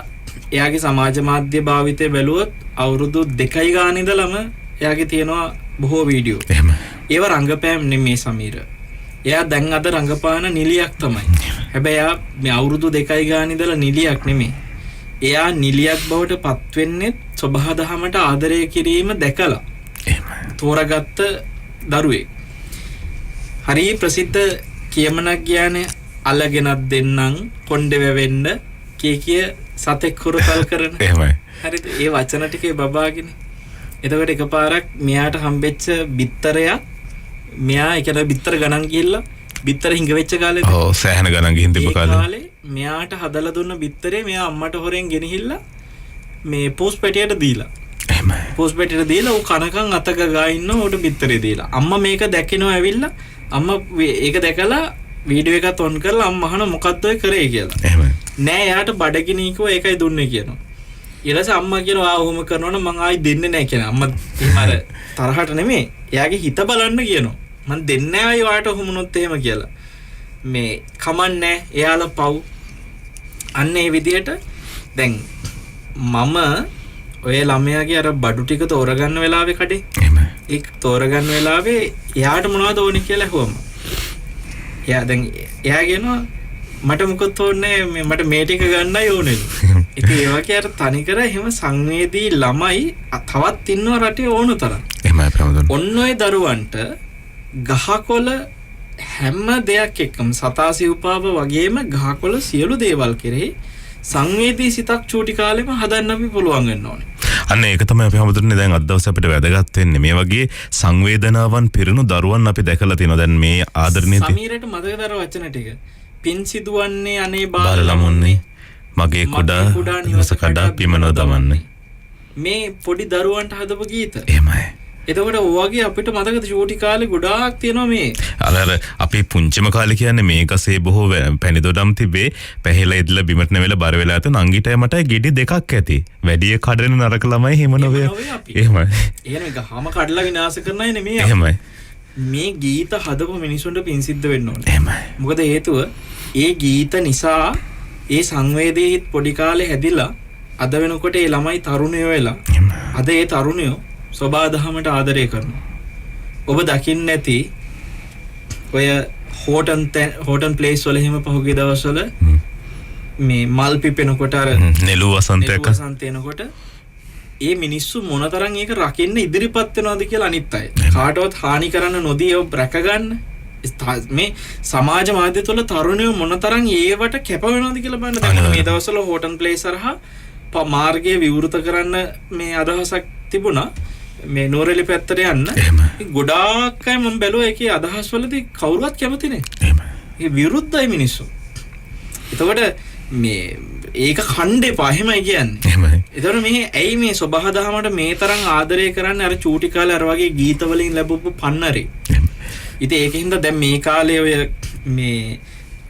Speaker 2: එයාගේ සමාජ මාධ්‍ය භාවිතය බැලුවොත් අවුරුදු 2 ගාන ඉඳලම එයාගේ තියෙනවා බොහෝ වීඩියෝ.
Speaker 1: එහෙම.
Speaker 2: ඒව රංගපෑම් නෙමේ සමීර. එයා දැන් අද රංගපාන නිලියක් තමයි. හැබැයි එයා මේ අවුරුදු 2 ගාන ඉඳලා නිලියක් නෙමේ. එයා නිලියක් බවට පත් වෙන්නේ සබහාදහමට ආදරය කිරීම දැකලා.
Speaker 1: එහෙම.
Speaker 2: තෝරාගත්ත දරුවෙක්. හරි ප්‍රසිද්ධ කියමනක් කියන්නේ අලගෙනත් දෙන්නම් කොණ්ඩේ වැවෙන්න කිය සතෙක් හොරතල් කරන.
Speaker 1: එහෙමයි.
Speaker 2: හරිද? ඒ වචන ටිකේ බබාගෙන. එතකොට එකපාරක් මෙයාට හම්බෙච්ච බිත්තරයක් මෙයා ඒකට බිත්තර ගණන් ගිහිල්ලා බිත්තර හිඟ වෙච්ච කාලේ.
Speaker 1: ඔව් සෑහෙන ගණන් ගිහින් තිබ්බ කාලේ.
Speaker 2: ඒ කාලේ මෙයාට හදලා දුන්න බිත්තරේ මෙයා අම්මට හොරෙන් ගෙනහිල්ලා මේ පෝස්ට් පෙටියට දීලා.
Speaker 1: එහෙමයි.
Speaker 2: පෝස්ට් පෙටියට දීලා ඌ කනකන් අතක ගා ඉන්න උඩ බිත්තරේ දීලා. අම්මා මේක දැකිනවා ඇවිල්ලා අම්මා ඒක දැකලා වීඩියෝ එකත් ඔන් කරලා අම්මා අහන මොකද්ද ඔය කරේ කියලා.
Speaker 1: එහෙමයි.
Speaker 2: නෑ එයාට බඩගිනීකෝ ඒකයි දුන්නේ කියනවා. ඊට පස්සේ අම්මා කියනවා ආ ඔහොම කරනවනම් මං ආයි දෙන්නේ නෑ කියනවා. අම්මා එහෙම අර තරහට නෙමෙයි. එයාගේ හිත බලන්න කියනවා. මං දෙන්නේ නෑ අය වාට ඔහොමනොත් එහෙම කියලා. මේ කමන්නේ එයාලා පව්. අන්න ඒ විදියට දැන් මම ඔය ළමයාගේ අර බඩු ටික තෝරගන්න වෙලාවේ කඩේ.
Speaker 1: එහෙමයි.
Speaker 2: ඒක තෝරගන්න වෙලාවේ එයාට මොනවද ඕනේ කියලා ඇහුවම. එයා දැන් එයා කියනවා මට මොකද ඕනේ මට මේ ටික ගන්නයි ඕනෙලු. ඉතින් ඒ වගේ අර තනිකර එහෙම සංවේදී ළමයි තවත් ඉන්නවා රටේ ඕන තරම්.
Speaker 1: එහෙමයි ප්‍රමුදුන්.
Speaker 2: ඔන්න ඔය දරුවන්ට ගහකොළ හැම දෙයක් එක්කම සතා සිව්පාව වගේම ගහකොළ සියලු දේවල් කෙරෙහි සංවේදී සිතක් චූටි කාලෙම හදන්න අපි පුළුවන් වෙන්න ඕනේ.
Speaker 1: අන්න ඒක තමයි අපි හැමදෙරනේ දැන් අද දවසේ අපිට වැදගත් වෙන්නේ. මේ වගේ සංවේදනාවන් පිරුණු දරුවන් අපි දැකලා තියෙනවා. දැන් මේ ආදරණීය
Speaker 2: සමීරට මතකදර වචන ටික. පින් සිදුවන්නේ අනේ
Speaker 1: බාල ළමුන්නේ මගේ කුඩා නිවස කඩා පිමනෝ දමන්නේ.
Speaker 2: මේ පොඩි දරුවන්ට හදපු ගීත.
Speaker 1: එහෙමයි.
Speaker 2: එතකොට ඔයගේ අපිට මතකද චූටි කාලේ ගොඩාක් තියෙනවා මේ.
Speaker 1: අර අපි පුංචිම කාලේ කියන්නේ මේකසේ බොහෝ පැණි දොඩම් තිබේ පැහැලා ඉදලා බිමට නැවෙලා බර වෙලා යත නංගිටයි මටයි ගෙඩි දෙකක් ඇති. වැඩි කඩන නරක ළමයි හිම නොවේ. එහෙමයි. එහෙනම්
Speaker 2: ගහම කඩලා විනාශ කරනයි නෙමෙයි.
Speaker 1: එහෙමයි.
Speaker 2: මේ ගීත හදපු මිනිසුන්ට පින් සිද්ධ වෙන්න ඕනේ.
Speaker 1: එහෙමයි.
Speaker 2: මොකද හේතුව ඒ ගීත නිසා ඒ සංවේදී පොඩි කාලේ හැදිලා අද වෙනකොට ඒ ළමයි තරුණයෝ වෙලා අද ඒ තරුණයෝ සබාදහමට ආදරය කරනවා. ඔබ දකින්න නැති ඔය හෝටන් ප්ලේස් වල එහෙම පහුගිය දවස්වල මේ මල් පිපෙනකොට අර
Speaker 1: නෙළු වසන්තයක
Speaker 2: එනකොට ඒ මිනිස්සු මොනතරම් ඒක රකින්න ඉදිරිපත් වෙනවද කියලා අනිත් අය කාටවත් හානි කරන්න නොදී ඒව රැක ගන්න මේ සමාජ මාධ්‍ය තුළ තරුණයෝ මොනතරම් ඒවට කැප වෙනවද කියලා බලන්න. දැන් මේ දවස්වල හෝටන් ප්ලේස් හරහා මාර්ගය විවෘත කරන්න මේ අදහසක් තිබුණා. මේ නෝරෙලි පැත්තට යන්න. ගොඩාක් අය මම බැලුවා ඒකේ අදහස් වලදී කවුරුවත් කැමති නැහැ. ඒ විරුද්ධයි මිනිස්සු. එතකොට මේ ඒක ඛණ්ඩ එපා එහෙමයි කියන්නේ. එතකොට මේ ඇයි මේ සබහාදහමට මේ තරම් ආදරය කරන්නේ අර චූටි කාලේ අර වගේ ගීත වලින් ලැබපු පන්නරේ. ඉතින් ඒකින්ද දැන් මේ කාලේ ඔය මේ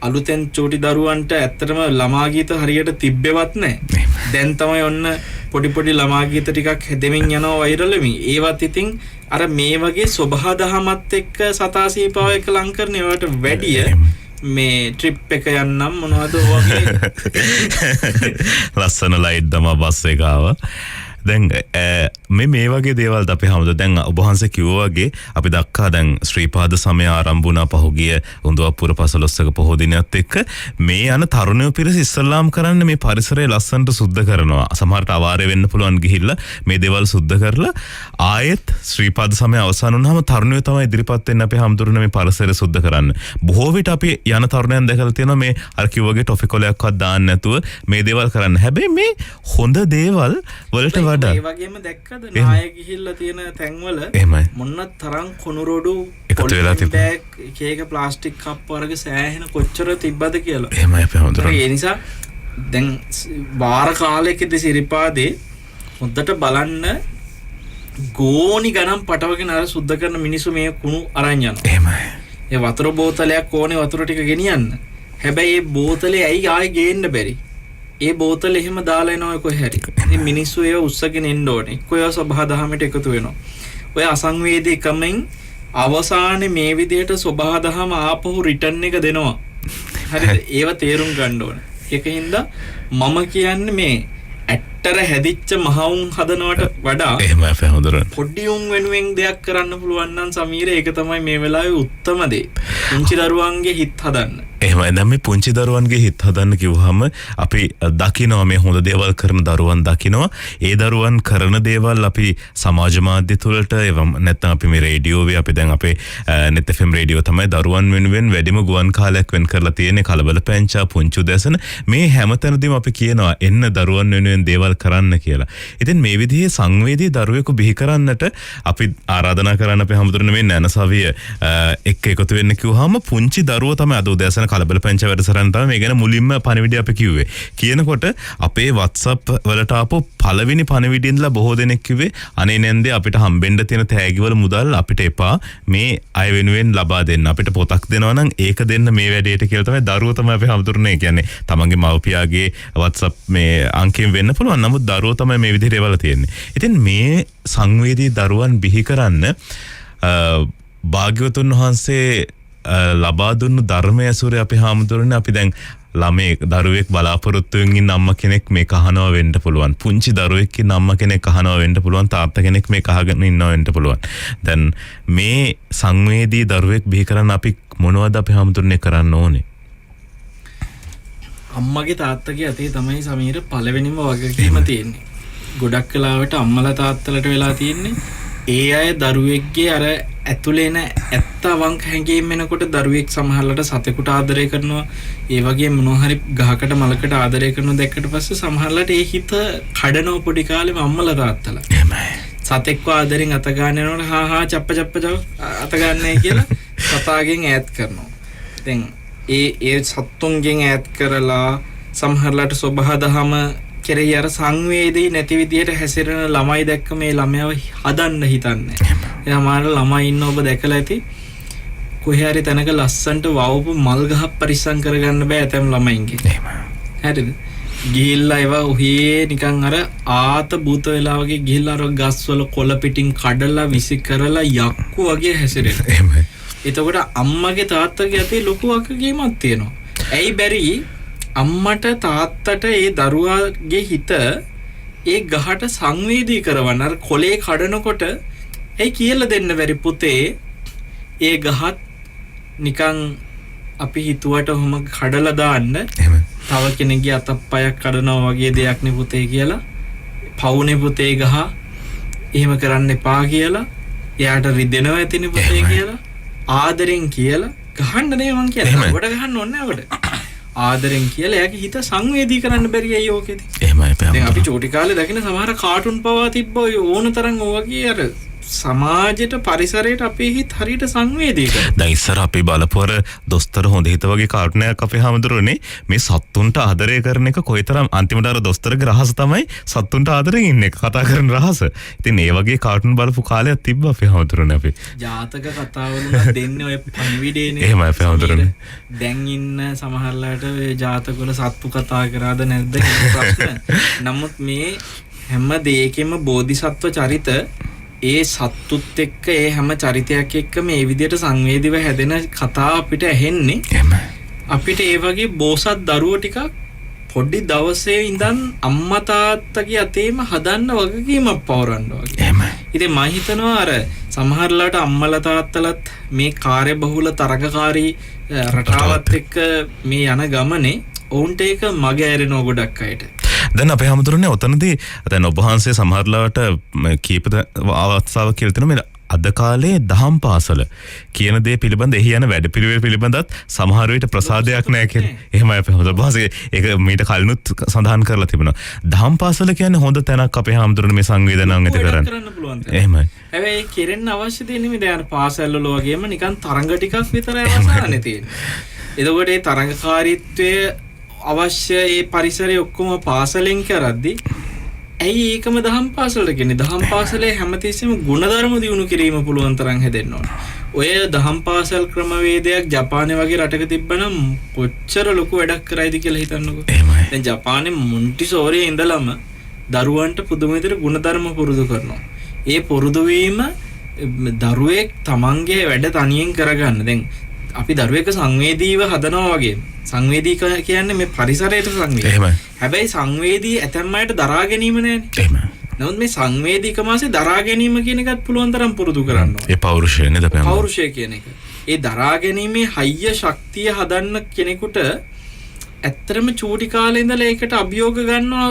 Speaker 2: අලුතෙන් චූටි දරුවන්ට ඇත්තටම ළමා ගීත හරියට තිබ්බෙවත් නැහැ. දැන් තමයි ඔන්න පොඩි පොඩි ළමා ගීත ටිකක් හැදෙමින් යනවා වෛරල් වෙමින්. ඒවත් ඉතින් අර මේ වගේ සබහාදහමත් එක්ක සතා සීපාව එක ලං කරන ඒවට වැඩිය මේ ට්‍රිප් එක යන්නම් මොනවද වගේ
Speaker 1: ලස්සන ලයිට් දම බස් එක ආවා. දැන් මේ වගේ දේවල් අපි හැමෝද දැන් ඔබ වහන්සේ කිව්වා වගේ අපි දක්කා දැන් ශ්‍රීපාද සමය ආරම්භ වුණා පහුගිය උඳුවප්පුර පසළොස්වක පොහෝ දිනයත් එක්ක මේ යන තරුණයෝ පිරිස ඉස්සල්ලාම් කරන්නේ මේ පරිසරය ලස්සනට සුද්ධ කරනවා. සමහරට අවාරය වෙන්න පුළුවන් ගිහිල්ලා මේ දේවල් සුද්ධ කරලා ආයෙත් ශ්‍රීපාද සමය අවසන් වුණාම තරුණයෝ තමයි ඉදිරිපත් වෙන්නේ අපි හැමතුරුනේ මේ පරිසරය සුද්ධ කරන්න. බොහෝ විට අපි යන තරුණයන් දැකලා තියෙනවා මේ අර කිව්වාගේ ටොෆි කොලයක්වත් දාන්න නැතුව මේ දේවල් කරන්න. හැබැයි මේ හොඳ දේවල් වලට
Speaker 2: ඒ වගේම දැක්කද නාය ගිහිල්ලා තියෙන තැන්වල මොන්න තරම් කොනුරොඩු
Speaker 1: එකතු වෙලා තිබුණා.
Speaker 2: එක ප්ලාස්ටික් කප් වර්ග සෑහෙන කොච්චර තිබ්බද කියලා.
Speaker 1: එහෙමයි අපි හඳුනන.
Speaker 2: ඒ නිසා දැන් වාර කාලයකදී සිරිපාදේ හොද්දට බලන්න ගෝණි ගණන් පටවගෙන අර සුද්ධ කරන මිනිස්සු මේ කුණු අරන් යනවා.
Speaker 1: එහෙමයි.
Speaker 2: ඒ වතුර බෝතලයක් ඕනේ වතුර ටික ගෙනියන්න. හැබැයි ඒ බෝතලේ ඇයි ආයෙ ගේන්න බැරි? ඒ බෝතල එහෙම දාලා එනවා කොහේ හරි. ඉතින් මිනිස්සු ඒව උස්සගෙන එන්න ඕනේ. එක්කෝ ඒව සබහාදහමට එකතු වෙනවා. ඔය අසංවේදී කමෙන් අවසානයේ මේ විදිහට සබහාදහම ආපහු රිටර්න් එක දෙනවා. හරිද? ඒව තේරුම් ගන්න ඕනේ. ඒකින්ද මම කියන්නේ මේ ඇත්තට හැදිච්ච මහවුන් හදනවට වඩා
Speaker 1: එහෙමයි අපි හොඳට
Speaker 2: පොඩි උන් වෙනුවෙන් දෙයක් කරන්න පුළුවන් නම් සමීර ඒක තමයි මේ වෙලාවේ උත්තරම දේ. පුංචි දරුවන්ගේ හිත හදන්න.
Speaker 1: එහෙමයි. දැන් මේ පුංචි දරුවන්ගේ හිත හදන්න කිව්වහම අපි දකිනවා මේ හොඳ දේවල් කරන දරුවන් දකිනවා. ඒ දරුවන් කරන දේවල් අපි සමාජ මාධ්‍ය තුළට එවම නැත්නම් අපි මේ රේඩියෝවේ අපි දැන් අපේ net fm රේඩියෝ තමයි දරුවන් වෙනුවෙන් වැඩිම ගුවන් කාලයක් වෙන් කරලා තියෙන්නේ කලබල පැංචා පුංචි උදැසන මේ හැමතැනදීම අපි කියනවා එන්න දරුවන් වෙනුවෙන් දේවල් කරන්න කියලා. ඉතින් මේ විදිහේ සංවේදී දරුවෙකු බිහි කරන්නට අපි ආරාධනා කරන්න අපේ හැමතුරන මේ නැනසවිය එක්ක එකතු වෙන්න කිව්වහම පුංචි දරුවෝ තමයි අද උදැසන කලබල පැංච වැඩසටහන තමයි මේ ගැන මුලින්ම පණිවිඩය අපි කිව්වේ. කියනකොට අපේ WhatsApp වලට ආපු පළවෙනි පණිවිඩය ඉඳලා බොහෝ දෙනෙක් කිව්වේ අනේ නැන්දේ අපිට හම්බෙන්න තියෙන තෑගිවල මුදල් අපිට එපා මේ අය වෙනුවෙන් ලබා දෙන්න. අපිට පොතක් දෙනවා නම් ඒක දෙන්න මේ වැඩේට කියලා තමයි දරුවෝ තමයි අපි හැමතුරනේ කියන්නේ. තමන්ගේ මව්පියාගේ WhatsApp මේ අංකයෙන් වෙන්න පුළුවන්. නමුත් දරුවෝ තමයි මේ විදිහට ඒවල තියෙන්නේ. ඉතින් මේ සංවේදී දරුවන් බිහි කරන්න භාග්‍යවතුන් වහන්සේ ලබා දුන්නු ධර්මය ඇසුරේ අපි හාමුදුරනේ අපි දැන් ළමේ දරුවෙක් බලාපොරොත්තුවෙන් ඉන්න අම්මා කෙනෙක් මේ කහනවා වෙන්න පුළුවන්. පුංචි දරුවෙක් ඉන්න අම්මා කෙනෙක් කහනවා වෙන්න පුළුවන්. තාත්තා කෙනෙක් මේ කහගෙන ඉන්නවා වෙන්න පුළුවන්. දැන් මේ සංවේදී දරුවෙක් බිහි කරන්න අපි මොනවද අපි හැමතුන්නේ කරන්න ඕනේ?
Speaker 2: අම්මගේ තාත්තගේ අතේ තමයි සමීර පළවෙනිම වගකීම තියෙන්නේ. ගොඩක් වෙලාවට අම්මලා තාත්තලට වෙලා තියෙන්නේ ඒ අය දරුවෙක්ගේ අර ඇතුලේ එන ඇත්ත අවංක හැඟීම් එනකොට දරුවෙක් සමහරලට සතෙකුට ආදරය කරනවා, ඒ වගේ මොනවා හරි ගහකට මලකට ආදරය කරනවා දැක්කට පස්සේ සමහරලට ඒ හිත කඩනව පොඩි කාලේම අම්මලා තාත්තලා.
Speaker 1: එහෙමයි.
Speaker 2: සතෙක්ව ආදරෙන් අත ගන්න යනකොට හා චප්ප අත ගන්නයි කියලා සතාගෙන් ඈත් කරනවා. දැන් ඒ සත්තුන්ගෙන් ඈත් කරලා සමහරලාට සබහා දහම කෙරෙහි අර සංවේදී නැති විදියට හැසිරෙන ළමයි දැක්ක මේ ළමයාව හදන්න හිතන්නේ. එයා මාර ළමයි ඉන්න ඔබ දැකලා ඇති. කොහේ හරි තැනක ලස්සන්ට වවපු මල් ගහක් පරිස්සම් කරගන්න බෑ ඇතම් ළමයින්ගේ. හරිද? ගිහිල්ලා ඒවා ඔහේ නිකන් අර ආත භූත වෙලා වගේ ගිහිල්ලා අර ගස්වල කොළ පිටින් කඩලා විසි කරලා යක්කු වගේ හැසිරෙනවා.
Speaker 1: එහෙමයි.
Speaker 2: එතකොට අම්මගේ තාත්තගේ අතේ ලොකු වගකීමක් තියෙනවා. ඇයි බැරි අම්මට තාත්තට ඒ දරුවාගේ හිත ඒ ගහට සංවේදී කරවන්න අර කොලේ කඩනකොට ඇයි කියලා දෙන්න බැරි පුතේ ඒ ගහත් නිකන් අපි හිතුවට ඔහොම කඩලා දාන්න තව කෙනෙක්ගේ අතප්පයක් කඩනවා වගේ දෙයක් නේ පුතේ කියලා පවුනේ පුතේ ගහ එහෙම කරන්න එපා කියලා එයාට රිදෙනවා ඇතිනේ පුතේ කියලා ආදරෙන් කියලා ගහන්න නේ මං කියන්නේ. කොට ගහන්න ඕනේ නැහැ ආදරෙන් කියලා එයාගේ හිත සංවේදී කරන්න බැරි අය ඕකේද?
Speaker 1: එහෙමයි.
Speaker 2: දැන් අපි චෝටි කාලේ දකින සමහර කාටුන් පවා තිබ්බ ඔය ඕන තරම් ඔය වගේ අර සමාජයට පරිසරයට අපේ හිත හරියට සංවේදී කරනවා.
Speaker 1: දැන් ඉස්සර අපි බලපුවර දොස්තර හොඳ හිත වගේ කාටුනයක් අපේ හැමදෙරුනේ මේ සත්තුන්ට ආදරය කරන එක කොයිතරම් අන්තිමට අර දොස්තරගේ රහස තමයි සත්තුන්ට ආදරෙන් ඉන්න එක කතා කරන රහස. ඉතින් ඒ වගේ කාටුන් බලපු කාලයක් තිබ්බා අපේ හැමදෙරුනේ අපි.
Speaker 2: ජාතක කතාවල දෙන්නේ ඔය පණිවිඩේනේ.
Speaker 1: එහෙමයි අපේ හැමදෙරුනේ.
Speaker 2: දැන් ඉන්න සමහරලාට ඔය ජාතකවල සත්තු කතා කරාද නැද්ද කියන ප්‍රශ්න. නමුත් මේ හැම දෙයකෙම බෝධිසත්ව චරිත ඒ සත්තුත් එක්ක ඒ හැම චරිතයක් එක්ක මේ විදිහට සංවේදීව හැදෙන කතා අපිට ඇහෙන්නේ. අපිට ඒ වගේ බෝසත් දරුවෝ ටිකක් පොඩි දවසේ ඉඳන් අම්මා තාත්තගේ අතේම හදන්න වගකීමක් පවරන්න වගේ. ඉතින් මම හිතනවා අර සමහරලාට අම්මලා තාත්තලාත් මේ කාර්යබහුල තරගකාරී රටාවත් එක්ක මේ යන ගමනේ ඔවුන්ට ඒක මග ඇරෙනවා ගොඩක් අයට.
Speaker 1: දැන් අපේ හැමතුරුනේ ඔතනදී දැන් ඔබ වහන්සේ සමහරලාට කීප අවස්ථාවක් කියලා තියෙනවා මේ අද කාලේ දහම් පාසල කියන දේ පිළිබඳ එහි යන වැඩපිළිවෙල පිළිබඳත් සමහර විට ප්‍රසාදයක් නැහැ කියලා. එහෙමයි අපේ හැමතුරුනේ ඒක මීට කලිනුත් සඳහන් කරලා තිබුණා. දහම් පාසල කියන්නේ හොඳ තැනක් අපේ හැමතුරුනේ මේ සංවේදනං ඇති කරන්න. එහෙමයි.
Speaker 2: හැබැයි කෙරෙන්න අවශ්‍ය දෙන්නේ නෙමෙයි දැන් පාසල් වල වගේම නිකන් තරඟ ටිකක් විතරයි අවසානයේ තියෙන්නේ. එතකොට ඒ තරඟකාරීත්වයේ අවශ්‍ය ඒ පරිසරය ඔක්කොම පාසලෙන් කරද්දි ඇයි ඒකම දහම් පාසලට කියන්නේ? දහම් පාසලේ හැමතිස්සෙම ගුණධර්ම දියුණු කිරීම පුළුවන් තරම් හැදෙන්න ඕන. ඔය දහම් පාසල් ක්‍රමවේදයක් ජපානයේ වගේ රටක තිබ්බනම් කොච්චර ලොකු වැඩක් කරයිද කියලා හිතන්නකෝ. දැන් ජපානයේ මොන්ටිසෝරියේ ඉඳලම දරුවන්ට පුදුම විදිහට ගුණධර්ම පුරුදු කරනවා. ඒ පුරුදු වීම දරුවෙක් තමන්ගේ වැඩ තනියෙන් කරගන්න. දැන් අපි දරුවෙක් සංවේදීව හදනවා වගේ. සංවේදී කියන්නේ මේ පරිසරයට සංවේදී. හැබැයි සංවේදී ඇතැම් අයට දරා ගැනීම නෑනේ. නමුත් මේ සංවේදීකම ආසේ දරා ගැනීම කියන එකත් පුළුවන් තරම් පුරුදු කරන්න ඕනේ.
Speaker 1: ඒ පෞරුෂය නේද අපේ?
Speaker 2: පෞරුෂය කියන එක. ඒ දරා ගැනීමේ හයිය ශක්තිය හදන්න කෙනෙකුට ඇත්තටම චූටි කාලේ ඉඳලා ඒකට අභියෝග ගන්නවා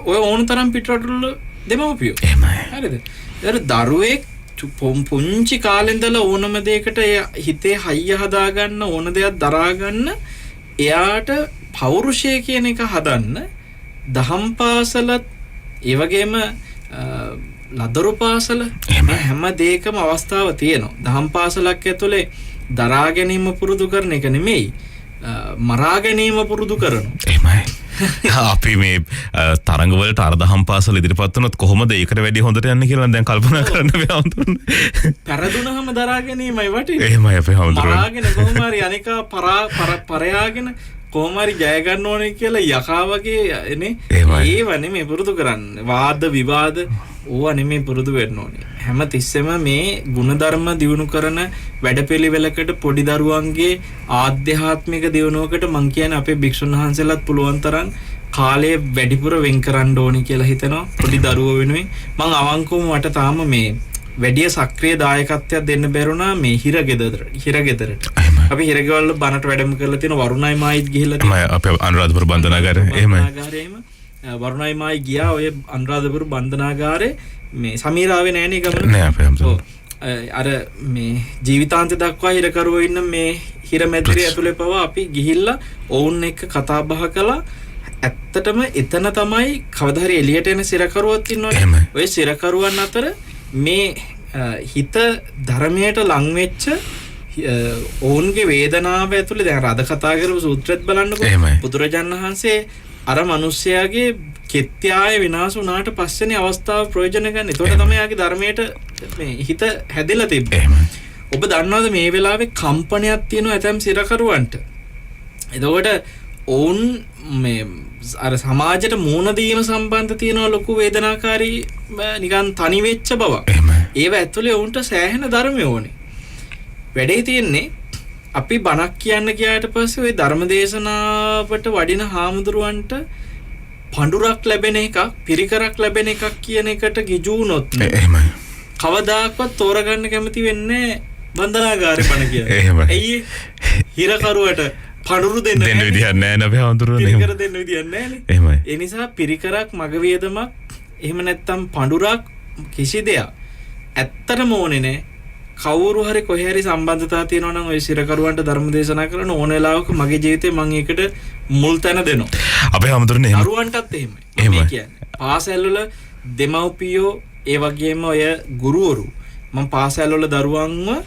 Speaker 2: ඔය ඕන තරම් පිටරටවල දෙමව්පියෝ. හරිද? ඒතර දරුවෙක් පුංචි කාලේ ඉඳලා ඕනම දෙයකට හිතේ හයිය හදාගන්න ඕන දෙයක් දරාගන්න එයාට පෞරුෂය කියන එක හදන්න දහම් පාසලත් ඒ වගේම ලදරු පාසල හැම දෙයකම අවස්ථාව තියෙනවා. දහම් පාසලක් ඇතුලේ දරා ගැනීම පුරුදු කරන එක නෙමෙයි මරා ගැනීම පුරුදු කරනවා.
Speaker 1: එහෙමයි. අපි මේ තරඟවලට අර දහම් පාසල ඉදිරිපත් වුණොත් කොහොමද ඒකට වැඩි හොඳට යන්නේ කියලා දැන් කල්පනා කරන්න බෑ.
Speaker 2: පෙරදුනහම දරා ගැනීමයි වටින්නේ.
Speaker 1: එහෙමයි අපේ හැමෝටම.
Speaker 2: මරාගෙන කොහොම හරි අනිකා පරයාගෙන කොහොම හරි ජය ගන්න ඕනේ කියලා යකා වගේ එනේ. ඒව නෙමෙයි පුරුදු කරන්නේ. වාද විවාද ඕවා නෙමෙයි පුරුදු වෙන්න ඕනේ. හැම තිස්සෙම මේ ಗುಣධර්ම දියුණු කරන වැඩපිළිවෙලකට පොඩි දරුවන්ගේ ආධ්‍යාත්මික දියුණුවකට මං කියන්නේ අපේ භික්ෂුන් වහන්සේලාත් පුළුවන් තරම් කාලය වැඩිපුර වෙන් කරන්න ඕනි කියලා හිතනවා පොඩි දරුවෝ වෙනුවෙන්. මං අවංකවම මට තාම මේ වැඩි සක්‍රීය දායකත්වයක් දෙන්න බැරුණා මේ හිරගෙදරට. අපි හිරගෙවල් බනට වැඩම කරලා තියෙන වරුණයි මායිත් ගිහිල්ලා
Speaker 1: තියෙනවා. අපේ අනුරාධපුර බන්ධනාගාරය
Speaker 2: එහෙමයි. වරුණයි මායි ගියා ඔය අනුරාධපුර බන්ධනාගාරේ මේ සමීරාවේ නෑනේ ගමන.
Speaker 1: නෑ අපේ හැමෝම.
Speaker 2: අර මේ ජීවිතාන්ත දක්වා හිරකරුවෝ ඉන්න මේ හිර මැදිරිය ඇතුලේ පවා අපි ගිහිල්ලා ඔවුන් එක්ක කතා බහ කළා. ඇත්තටම එතන තමයි කවදා හරි එළියට එන සිරකරුවොත් ඉන්නවනේ. ඔය සිරකරුවන් අතර මේ හිත ධර්මයට ලං වෙච්ච ඔවුන්ගේ වේදනාව ඇතුලේ දැන් රද කතා කරපු සූත්‍රෙත් බලන්නකෝ. බුදුරජාණන් වහන්සේ අර මිනිස්යාගේ කෙත්‍යාය විනාශ වුණාට පස්සේනේ අවස්ථාව ප්‍රයෝජන ගන්න. ඒතකොට තමයි යාගේ ධර්මයට මේ හිත හැදෙලා තිබ්බේ. ඔබ දන්නවද මේ වෙලාවේ කම්පනයක් තියෙනවා ඇතම් සිරකරුවන්ට. එතකොට ඔවුන් මේ අර සමාජයට මූණ දීම සම්බන්ධ තියෙන ලොකු වේදනාකාරී නිකන් තනි වෙච්ච බව. ඒව ඇතුලේ ඔවුන්ට සෑහෙන ධර්මය ඕනේ. වැඩේ තියෙන්නේ අපි බණක් කියන්න ගියාට පස්සේ ওই ධර්මදේශනාවට වඩින හාමුදුරුවන්ට පඬුරක් ලැබෙන එකක්, පිරිකරක් ලැබෙන එකක් කියන එකට ගිජු වුණොත් කවදාකවත් තෝරගන්න කැමති වෙන්නේ බන්ධනාගාරේ බණ කියන්නේ. ඇයි හිරකරුවට පඬුරු දෙන්න
Speaker 1: විදියක් නැහැ නේ හාමුදුරුවනේ.
Speaker 2: පිරිකර දෙන්න විදියක් නැහැ. ඒ නිසා පිරිකරක් මග වියදමක් එහෙම නැත්තම් පඬුරක් කිසි දෙයක් ඇත්තටම ඕනේ නැහැ. කවුරු හරි කොහේ හරි සම්බන්ධතාව තියෙනවා නම් ඔය සිරකරුවන්ට ධර්ම දේශනා කරන ඕන වෙලාවක මගේ ජීවිතේ මම ඒකට මුල් තැන දෙනවා.
Speaker 1: අපේ හැමදෙරනේ එහෙම.
Speaker 2: දරුවන්ටත් එහෙමයි. මේ කියන්නේ පාසල් වල දෙමව්පියෝ ඒ වගේම ඔය ගුරුවරු මම පාසල් වල දරුවන්ව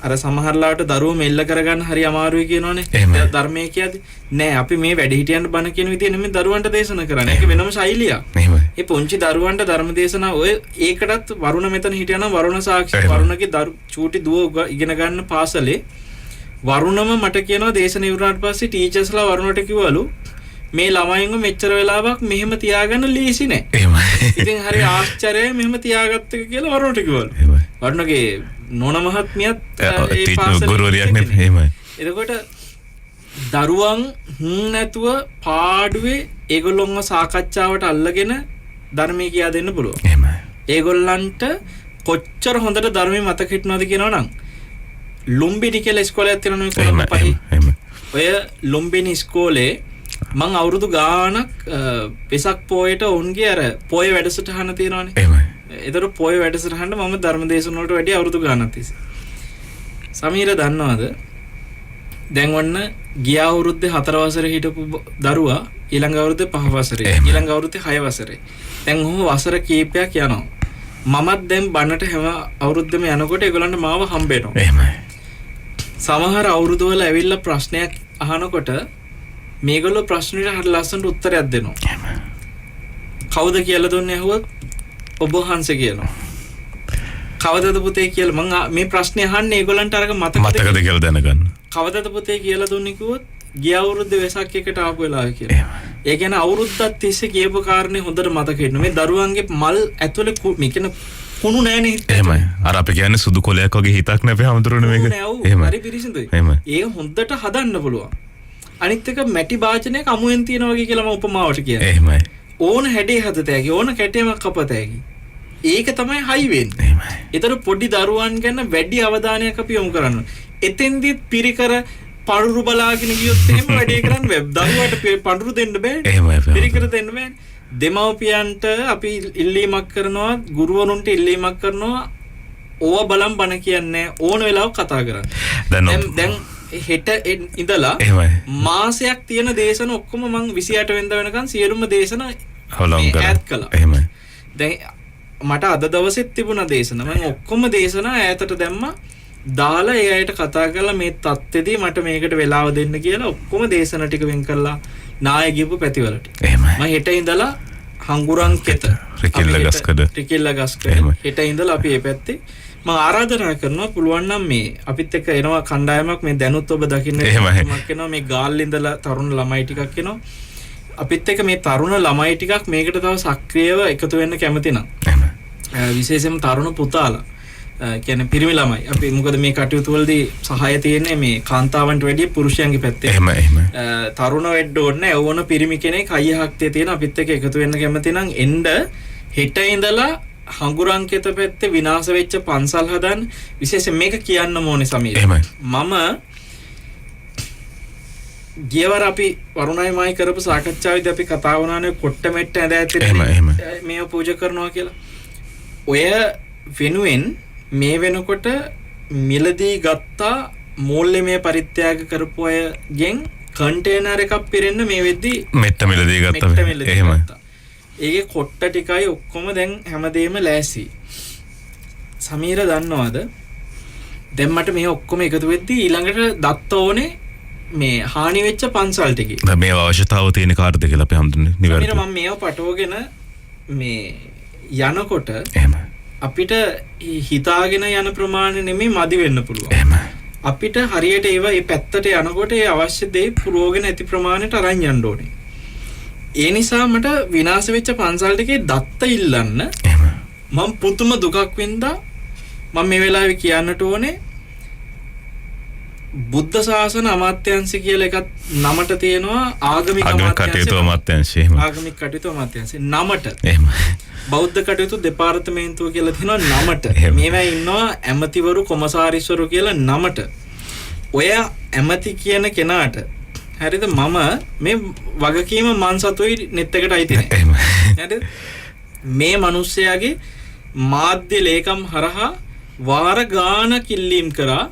Speaker 2: අර සමහරලාට දරුවෝ මෙල්ල කරගන්න හරි අමාරුයි කියනවනේ. ධර්මයේ කියද්දි නෑ අපි මේ වැඩිහිටියන්ට බණ කියන විදිය නෙමෙයි දරුවන්ට දේශනා කරන්නේ. ඒක වෙනම ශෛලියක්. ඒ පුංචි දරුවන්ට ධර්ම දේශනා ඔය ඒකටත් වරුණ මෙතන හිටියා නම් වරුණ සාක්ෂි වරුණගේ චූටි දුව ඉගෙන ගන්න පාසලේ වරුණම මට කියනවා දේශන ඉවරනාට පස්සේ ටීචර්ස්ලා වරුණට කිව්වලු මේ ළමයින්ව මෙච්චර වෙලාවක් මෙහෙම තියාගන්න ලීසි නෑ. එහෙමයි. ඉතින් හරි ආශ්චර්යයි මෙහෙම තියාගත්ත කියලා වරුණට කිව්වලු. වරුණගේ නෝන මහත්මියත් ඒ පාසලේ ගුරුවරියක් නේ. එහෙමයි. එතකොට දරුවන් නැතුව පාඩුවේ ඒගොල්ලොන්ව සාකච්ඡාවට අල්ලගෙන ධර්මයේ කියා දෙන්න පුළුවන්. එහෙමයි. ඒගොල්ලන්ට කොච්චර හොඳට ධර්මයේ මතක හිටනවද කියනවනම් ලුම්බිනි කියලා ඉස්කෝලයක් තියෙනවා නේ. ඔය ලුම්බිනි ඉස්කෝලේ මං අවුරුදු ගාණක් වෙසක් පොයට උන්ගේ අර පොය වැඩසටහන තියෙනවානේ. එහෙමයි. ඒතර පොය වැඩසටහනට මම ධර්ම දේශන වලට වැඩි අවුරුදු ගාණක් තිස්සේ. සමීර දන්නවද? දැන් ඔන්න ගිය අවුරුද්දේ 4 වසරේ හිටපු දරුවා ඊළඟ අවුරුද්දේ 5 වසරේ ඊළඟ අවුරුද්දේ 6 වසරේ. දැන් ඔහොම වසර කීපයක් යනවා. මමත් දැන් බණට හැම අවුරුද්දෙම යනකොට ඒගොල්ලන්ට මාව හම්බ වෙනවා. එහෙමයි. සමහර අවුරුදු වල ඇවිල්ලා ප්‍රශ්නයක් අහනකොට මේගොල්ලෝ ප්‍රශ්නෙට හරිය ලස්සනට උත්තරයක් දෙනවා. කවුද කියලා දුන්නේ ඇහුවොත් ඔබ වහන්සේ කියනවා. කවදද පුතේ කියලා මම මේ ප්‍රශ්නේ අහන්නේ ඒගොල්ලන්ට අරක මතකද
Speaker 1: කියලා දැනගන්න.
Speaker 2: කවදද පුතේ කියලා දුන්නේ කිව්වොත් ගිය අවුරුද්දේ වෙසක් එකට ආපු වෙලාවේ කියලා. ඒ කියන්නේ අවුරුද්දක් තිස්සේ කියපු කාරණේ හොඳට මතක හිටිනවා. මේ දරුවන්ගේ මල් ඇතුලේ මේ කියන කුණු නැහැනේ.
Speaker 1: එහෙමයි. අර අපි කියන්නේ සුදු කොලයක් වගේ හිතක් නැපේ හැමතුරුනේ මේක.
Speaker 2: එහෙමයි. හරි පිරිසිදුයි. ඒක හොඳට හදන්න පුළුවන්. අනිත් එක මැටි වාචනයක අමුයෙන් තියෙනවා වගේ කියලා මම උපමාවට කියන්නේ. එහෙමයි. ඕන හැඩේ හදතෑකි ඕන කැටයමක් කපතෑකි. ඒක තමයි හයි වෙන්නේ. එහෙමයි. ඒතර පොඩි දරුවන් ගැන වැඩි අවධානයක් අපි යොමු කරන්න. එතෙන්දිත් පිරිකර පඳුරු බලාගෙන ගියොත් එහෙම වැඩේ කරන්න බෑ. දරුවාට පඳුරු දෙන්න බෑනේ. එහෙමයි. පිරිකර දෙන්න බෑනේ. දෙමව්පියන්ට අපි ඉල්ලීමක් කරනවා, ගුරුවරුන්ට ඉල්ලීමක් කරනවා. ඕව බලන් බණ කියන්නේ ඕන වෙලාවක කතා කරන්න. දැන් හෙට ඉඳලා මාසයක් තියෙන දේශන ඔක්කොම මං 28 වෙනිදා වෙනකන් සියලුම දේශන ඈත් කළා. එහෙමයි. දැන් මට අද දවසෙත් තිබුණා දේශන. මම ඔක්කොම දේශන ඈතට දැම්මා. දාලා ඒ අයට කතා කරලා මේ தත්ත්වෙදී මට මේකට වෙලාව දෙන්න කියලා ඔක්කොම දේශන ටික වෙන් කරලා නාය ගිහපු පැතිවලට. එහෙමයි. මම හෙට ඉඳලා හංගුරන් කෙත රිකිල්ල ගස්කඩ හෙට ඉඳලා අපි මේ පැත්තේ මම ආරාධනා කරනවා පුළුවන් නම් මේ අපිත් එක්ක එනවා කණ්ඩායමක් මේ දැනුත් ඔබ දකින්න එනවා මේ ගාල්ල ඉඳලා තරුණ ළමයි ටිකක් එනවා අපිත් එක්ක මේ තරුණ ළමයි ටිකක් මේකට තව සක්‍රියව එකතු වෙන්න කැමති නම් විශේෂයෙන්ම තරුණ පුතාලා කියන්නේ පිරිමි ළමයි අපි මොකද මේ කටයුතු වලදී සහාය තියෙන්නේ මේ කාන්තාවන්ට වැඩිය පුරුෂයන්ගේ පැත්තේ එහෙම තරුණ වෙන්න ඕනේ ඕන පිරිමි කෙනෙක් අයියහක්තේ තියෙන අපිත් එක්ක එකතු වෙන්න කැමති නම් එන්න හෙට ඉඳලා හංගුරංකිත පැත්තේ විනාශ වෙච්ච පන්සල් හදන්න විශේෂයෙන් මේක කියන්න ඕනේ සමීර මම ගියවර අපි වරුණයි මායි කරපු සාකච්ඡාවේදී අපි කතා වුණානේ කොට්ට මෙට්ට ඇඳ ඇත්තේ මේව පූජා කරනවා කියලා. ඔය වෙනුවෙන් මේ වෙනකොට මිලදී ගත්තා මූල්‍යමය පරිත්‍යාග කරපු අයගෙන් කන්ටේනර් එකක් පිරෙන්න මේ වෙද්දි
Speaker 1: මෙට්ට මිලදී ගත්තා. එහෙමයි.
Speaker 2: ඒකේ කොට්ට ටිකයි ඔක්කොම දැන් හැමදේම ලෑසි. සමීර දන්නවද? දැන් මට මේ ඔක්කොම එකතු වෙද්දි ඊළඟට දත්ත ඕනේ මේ හානි වෙච්ච පන්සල් ටිකේ.
Speaker 1: දැන් මේ අවශ්‍යතාව තියෙන කාර්යද කියලා අපි හඳුන්නේ නිවැරදි.
Speaker 2: සමීර මම මේව පටවගෙන මේ යනකොට
Speaker 1: එහෙමයි.
Speaker 2: අපිට හිතාගෙන යන ප්‍රමාණය නෙමෙයි මදි වෙන්න පුළුවන්.
Speaker 1: එහෙමයි.
Speaker 2: අපිට හරියට ඒව මේ පැත්තට යනකොට ඒ අවශ්‍ය දේ පුරවගෙන ඇති ප්‍රමාණයට අරන් යන්න ඕනේ. ඒ නිසා මට විනාශ වෙච්ච පන්සල් ටිකේ දත්ත ඉල්ලන්න මම පුදුම දුකක් වින්දා. මම මේ වෙලාවේ කියන්නට ඕනේ බුද්ධ ශාසන අමාත්‍යාංශ කියලා එකක් නමට තියෙනවා ආගමික
Speaker 1: කටයුතු අමාත්‍යාංශය.
Speaker 2: ආගමික කටයුතු අමාත්‍යාංශය නමට.
Speaker 1: එහෙමයි.
Speaker 2: බෞද්ධ කටයුතු දෙපාර්තමේන්තුව කියලා තියෙනවා නමට. මේවා ඉන්නවා ඇමතිවරු කොමසාරිස්වරු කියලා නමට. ඔය ඇමති කියන කෙනාට හරිද මම මේ වගකීම මන් සතුයි net එකට අයිති නැහැ. හරිද? මේ මිනිස්සයාගේ මාධ්‍ය ලේකම් හරහා වාර ගාන කිල්ලීම් කරා.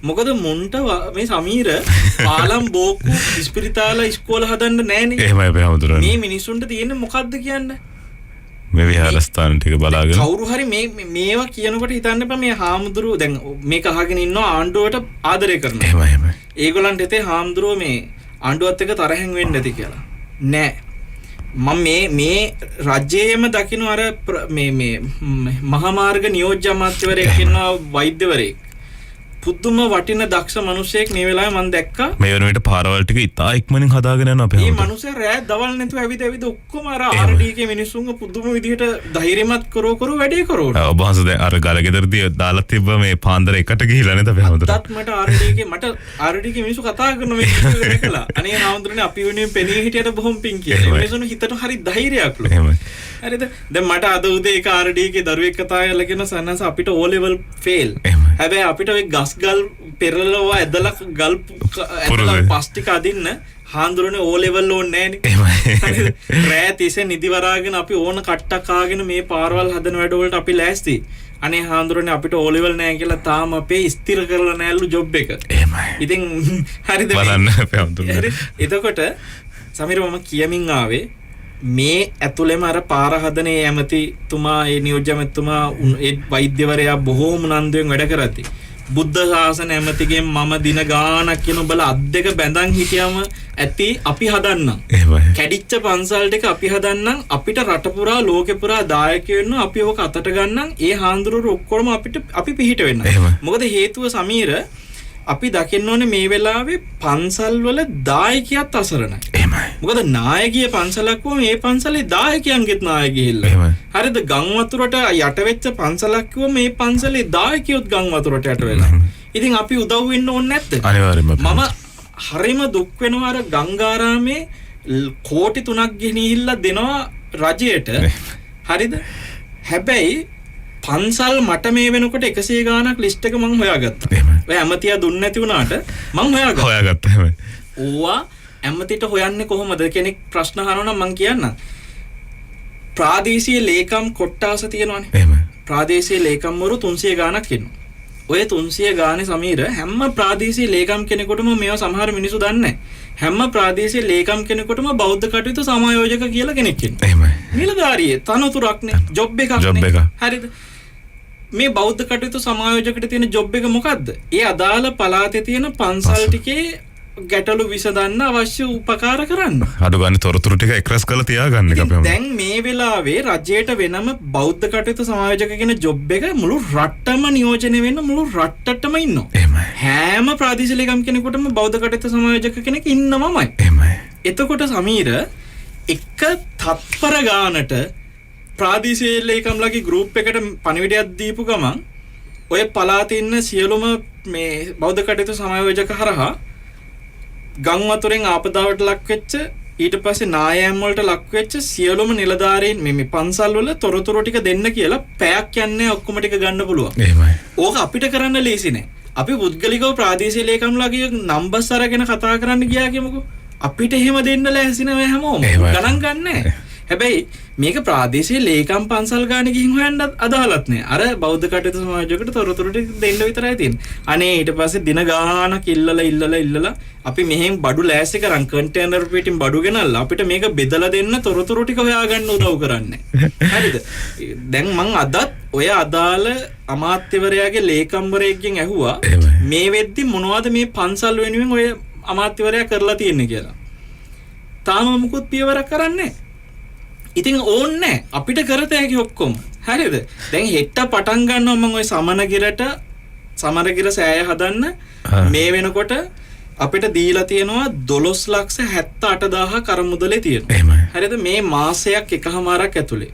Speaker 2: මොකද මුන්ට මේ සමීර පාලම් බෝක්කු ඉස්පිරිතාල ඉස්කෝල හදන්න නැහනේ.
Speaker 1: එහෙමයි අපි හමුදුරන්නේ.
Speaker 2: මේ මිනිසුන්ට තියෙන්නේ මොකද්ද කියන්නේ?
Speaker 1: මේ විහාරස්ථාන ටික බලාගෙන
Speaker 2: කවුරු හරි මේවා කියනකොට හිතන්න එපා මේ හාමුදුරුවෝ දැන් මේක අහගෙන ඉන්නවා ආණ්ඩුවට ආදරය කරනවා.
Speaker 1: එහෙමයි එහෙමයි.
Speaker 2: ඒගොල්ලන්ට හිතේ හාමුදුරුවෝ මේ ආණ්ඩුවත් එක්ක තරහෙන් වෙන්නේ නැති කියලා. නෑ. මම මේ රජයේම දකින්න අර මේ මහා මාර්ග නියෝජ්‍ය අමාත්‍යවරයෙක් ඉන්නවා වෛද්‍යවරයෙක්. පුදුම වටින දක්ෂ මිනිසෙක් මේ වෙලාවේ මම දැක්කා.
Speaker 1: මේ වෙන විට පාරවල් ටික ඉතා ඉක්මනින් හදාගෙන යනවා අපේ.
Speaker 2: මේ මිනිස්සු රෑ දවල් නැතුව ඇවිද ඔක්කොම අර RDK මිනිස්සුන්ව පුදුම විදිහට ධෛර්යමත් කරෝ වැඩේ කරෝ.
Speaker 1: ඔබ වහන්සේ දැන් අර ගලගෙදරදී දාලා තිබ්බ මේ පාන්දර එකට ගිහිලා නේද අපේ හමුදුර.
Speaker 2: අදත් මට RDK මිනිස්සු කතා කරන මේ කියලා. අනේ හමුදුරනේ අපි වෙනුවෙන් පෙනී හිටියට බොහොම පිං කියලා. මිනිස්සුන් හිතට හරි ධෛර්යයක්ලු.
Speaker 1: එහෙමයි.
Speaker 2: හරිද? දැන් මට අද උදේ එක RDK දරුවෙක් කතා කරලා කියන සන්නස අපිට O level fail. හැබැයි අපිට ඔය ගල් පෙරලවා ඇදලා ගල් ඇදලා ප්ලාස්ටික් අදින්න හාන්දුරනේ O level ඕනේ නෑනේ. රෑ තිස්සේ නිදි වරාගෙන අපි ඕන කට්ටක් ආගෙන මේ පාරවල් හදන වැඩ වලට අපි ලෑස්ති. අනේ හාන්දුරනේ අපිට O level නෑ කියලා තාම අපේ ස්ථිර කරලා නෑලු ජොබ් එක.
Speaker 1: එහෙමයි.
Speaker 2: ඉතින් හරිද
Speaker 1: බලන්න අපේ හාන්දුරනේ.
Speaker 2: එතකොට සමීර මම කියමින් ආවේ මේ ඇතුළෙම අර පාර හදන ඒ ඇමතිතුමා ඒ නියෝජ්‍ය ඇමතිතුමා ඒ වෛද්‍යවරයා බොහෝම උනන්දුවෙන් වැඩ කරති. බුද්ධ ශාසන ඇමතිගෙන් මම දින ගාණක් කියන උඹලා අත් දෙක බැඳන් හිටියම ඇති අපි හදන්නම්. කැඩිච්ච පන්සල් ටික අපි හදන්නම්. අපිට රට පුරා ලෝකෙ පුරා දායකයෝ ඉන්නවා. අපි ඕක අතට ගන්නම්. ඒ හාන්දුරුවෝ ඔක්කොම අපි පිහිට වෙන්න. මොකද හේතුව සමීර අපි දකින්න ඕනේ මේ වෙලාවේ පන්සල් වල දායකයත් අසරණයි. එහෙමයි. මොකද නායකීය පන්සලක් වුම මේ පන්සලේ දායකයන්ගෙත් නායක ගිහිල්ලා. එහෙමයි. හරිද? ගම් වතුරට යට වෙච්ච පන්සලක් වුම මේ පන්සලේ දායකයොත් ගම් වතුරට යට වෙලා. ඉතින් අපි උදව් වෙන්න ඕනේ නැද්ද? අනිවාර්යයෙන්ම. මම හරිම දුක් වෙනවා අර ගංගාරාමේ කෝටි 3ක් ගෙනිහිල්ලා දෙනවා රජයට. හරිද? හැබැයි පන්සල් මට මේ වෙනකොට 100 ගාණක් ලිස්ට් එක මම හොයාගත්තා. ඔය ඇමතියා දුන්නේ නැති වුණාට මම හොයාගත්තා. එහෙමයි. ඕවා ඇමතිට හොයන්නේ කොහොමද කෙනෙක් ප්‍රශ්න අහනවා නම් මම කියන්නම්. ප්‍රාදේශීය ලේකම් කොට්ටාස තියෙනවානේ. එහෙමයි. ප්‍රාදේශීය ලේකම්වරු 300 ගාණක් ඉන්නවා. ඔය 300 ගානේ සමීර හැම ප්‍රාදේශීය ලේකම් කෙනෙකුටම මේවා සමහර මිනිස්සු දන්නේ නැහැ. හැම ප්‍රාදේශීය ලේකම් කෙනෙකුටම බෞද්ධ කටයුතු සමායෝජක කියලා කෙනෙක් ඉන්නවා. එහෙමයි. නිලධාරියේ තනතුරක්නේ ජොබ් එකක්නේ. හරිද? මේ බෞද්ධ කටයුතු සමායෝජකට තියෙන ජොබ් එක මොකද්ද? ඒ අදාළ පළාතේ තියෙන පන්සල් ටිකේ ගැටලු විසඳන්න අවශ්‍ය උපකාර කරන්න. අඩු ගන්න තොරතුරු ටික එක්රස් කරලා තියාගන්න එක අපේ. දැන් මේ වෙලාවේ රජයට වෙනම බෞද්ධ කටයුතු සමායෝජක කියන ජොබ් එක මුළු රටම නියෝජනය වෙන්න මුළු රටටම ඉන්නවා. එහෙමයි. හැම ප්‍රාදේශීය ලේකම් කෙනෙකුටම බෞද්ධ කටයුතු සමායෝජක කෙනෙක් ඉන්නවමයි. එහෙමයි. එතකොට සමීර එක තත්පර ගානට ප්‍රාදේශීය ලේකම්ලාගේ ගෲප් එකට පණිවිඩයක් දීපු ගමන් ඔය පළාතේ ඉන්න සියලුම මේ බෞද්ධ කටයුතු සමායෝජක හරහා ගම් වතුරෙන් ආපදාවට ලක් වෙච්ච ඊට පස්සේ නායෑම් වලට ලක් වෙච්ච සියලුම නිලධාරීන් මේ පන්සල් වල තොරතුරු ටික දෙන්න කියලා පැයක් යන්නේ ඔක්කොම ටික ගන්න පුළුවන්. එහෙමයි. ඕක අපිට කරන්න ලේසි නෑ. අපි පුද්ගලිකව ප්‍රාදේශීය ලේකම්ලාගේ නම්බර්ස් අරගෙන කතා කරන්න ගියා කියමුකෝ. අපිට එහෙම දෙන්න ලෑස්ති නෑ හැමෝම. ගණන් ගන්නෑ. හැබැයි මේක ප්‍රාදේශීය ලේකම් පන්සල් ගාන ගිහින් හොයන්න අදාළත් නෑ. අර බෞද්ධ කටයුතු සමාජයකට තොරතුරු ටික දෙන්න විතරයි තියෙන්නේ. අනේ ඊට පස්සේ දින ගානක් ඉල්ලලා අපි මෙහෙන් බඩු ලෑස්ති කරන් කන්ටේනර් පිටින් බඩු ගෙනල්ලා අපිට මේක බෙදලා දෙන්න තොරතුරු ටික හොයාගන්න උදව් කරන්නේ. හරිද? දැන් මං අදත් ඔය අදාළ අමාත්‍යවරයාගේ ලේකම්වරයෙක්ගෙන් ඇහුවා මේ වෙද්දි මොනවද මේ පන්සල් වෙනුවෙන් ඔය අමාත්‍යවරයා කරලා තියෙන්නේ කියලා. තාම මොකුත් පියවරක් කරන්නේ. ඉතින් ඕන්නේ අපිට කරත හැකි ඔක්කොම. හරිද? දැන් හෙට්ට පටන් ගන්නවා මම ওই සමරගිර සෑය හදන්න මේ වෙනකොට අපිට දීලා තියෙනවා 12,78,000 කරමුදලේ තියෙනවා. හරිද? මේ මාසයක් එකමාරක් ඇතුලේ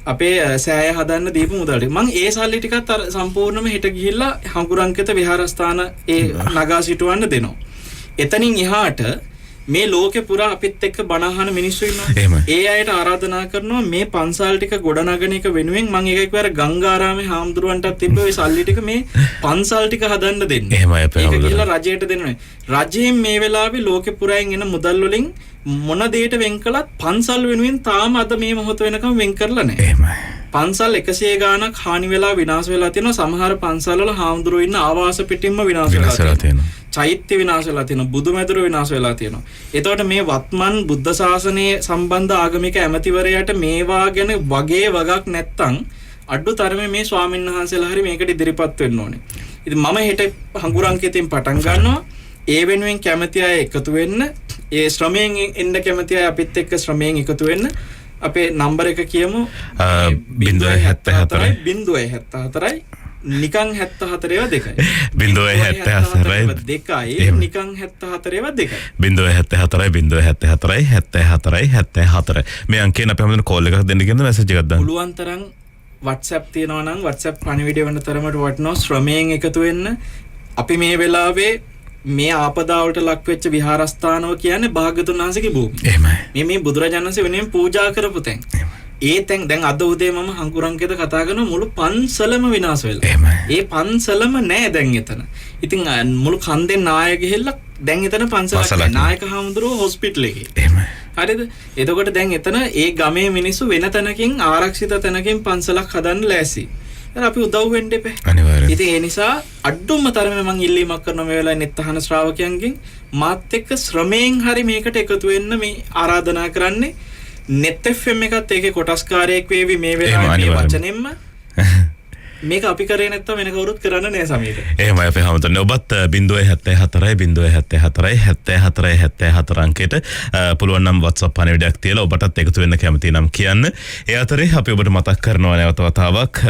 Speaker 2: අපේ සෑය හදන්න දීපු මුදලට මම ඒ සල්ලි ටිකත් අර සම්පූර්ණයෙන්ම හෙට ගිහිල්ලා හංගුරංකිත විහාරස්ථාන ඒ නගා සිටවන්න දෙනවා. එතනින් එහාට මේ ලෝකේ පුරා අපිත් එක්ක බණ අහන මිනිස්සු ඉන්නවා. ඒ අයට ආරාධනා කරනවා මේ පන්සල් ටික ගොඩනගන එක වෙනුවෙන් මම එකපාර ගංගාරාමේ හාමුදුරුවන්ටත් තිබ්බ ඔය සල්ලි ටික මේ පන්සල් ටික හදන්න දෙන්න.
Speaker 1: එහෙමයි අපේ
Speaker 2: ඒක කියලා රජයට දෙන්නේ. රජයෙන් මේ වෙලාවේ ලෝකේ පුරායෙන් එන මුදල් වලින් මොන දෙයකට වෙන් කළත් පන්සල් වෙනුවෙන් තාම අද මේ මොහොත වෙනකම් වෙන් කරලා නැහැ. එහෙමයි. පන්සල් 100 ගාණක් හානි වෙලා විනාශ වෙලා තියෙනවා. සමහර පන්සල් වල හාමුදුරුවෝ ඉන්න ආවාස පිටින්ම විනාශ වෙලා තියෙනවා. චෛත්‍ය විනාශ වෙලා තියෙනවා. බුදුමැදුර විනාශ වෙලා තියෙනවා. එතකොට මේ වත්මන් බුද්ධ ශාසනයේ සම්බන්ධ ආගමික ඇමතිවරයාට මේවා ගැන වගේ වගක් නැත්තම් අඩුතරමේ මේ ස්වාමීන් වහන්සේලා හරි මේකට ඉදිරිපත් වෙන්න ඕනේ. ඉතින් මම හෙට හංගුරංකිතෙන් පටන් ගන්නවා. ඒ වෙනුවෙන් කැමති අය එකතු වෙන්න. ඒ ශ්‍රමයෙන් එන්න කැමති අය අපිත් එක්ක ශ්‍රමයෙන් එකතු වෙන්න. අපේ නම්බර එක කියමු 074 074 නිකං 74 2යි
Speaker 1: 074
Speaker 2: 2යි නිකං 74 2යි
Speaker 1: 074 074 මේ අංකයෙන් අපි හැමෝටම කෝල් එකක් දෙන්න කියන මැසේජ් එකක් දාන්න.
Speaker 2: පුළුවන් තරම් WhatsApp තියෙනවා නම් WhatsApp පණිවිඩය වෙන තරමට වටනවා ශ්‍රමයෙන් එකතු වෙන්න. අපි මේ වෙලාවේ මේ ආපදාවලට ලක් වෙච්ච විහාරස්ථානව කියන්නේ භාග්‍යතුන් වහන්සේගේ භූමිය. එහෙමයි. මේ බුදුරජාණන් වහන්සේ වෙනුවෙන් පූජා කරපු තැන්. ඒ තැන් දැන් අද උදේ මම හංගුරංකිත කතා කරන මුළු පන්සලම විනාශ වෙලා. එහෙමයි. ඒ පන්සලම නෑ දැන් එතන. ඉතින් මුළු කන්දෙන් නාය ගිහිල්ලා දැන් එතන පන්සලක් නායක හාමුදුරුවෝ හොස්පිටල් එකේ. එහෙමයි. හරිද? එතකොට දැන් එතන ඒ ගමේ මිනිස්සු වෙන තැනකින් ආරක්ෂිත තැනකින් පන්සලක් හදන්න ලෑසි. අපි උදව් වෙන්න එපා. අනිවාර්යයෙන්. ඉතින් ඒ නිසා අඩුම තරමේ මම ඉල්ලීමක් කරනවා මේ වෙලාවේ නෙත් අහන ශ්‍රාවකයන්ගෙන් මාත් එක්ක ශ්‍රමයෙන් හරි මේකට එකතු වෙන්න මේ ආරාධනා කරන්නේ. නෙත් FM එකත් ඒකේ කොටස්කාරයෙක් වේවි මේ වෙලාවේ මේ වචනෙන්ම. මේක අපි කරේ නැත්තම් වෙන කවුරුත් කරන්න නෑ සමීර.
Speaker 1: එහෙමයි අපි හැමෝටම ඔබත් 074 074 අංකයට පුළුවන් නම් WhatsApp පණිවිඩයක් තියලා ඔබටත් එකතු වෙන්න කැමති නම් කියන්න. ඒ අතරේ අපි ඔබට මතක් කරනවා නැවත වතාවක්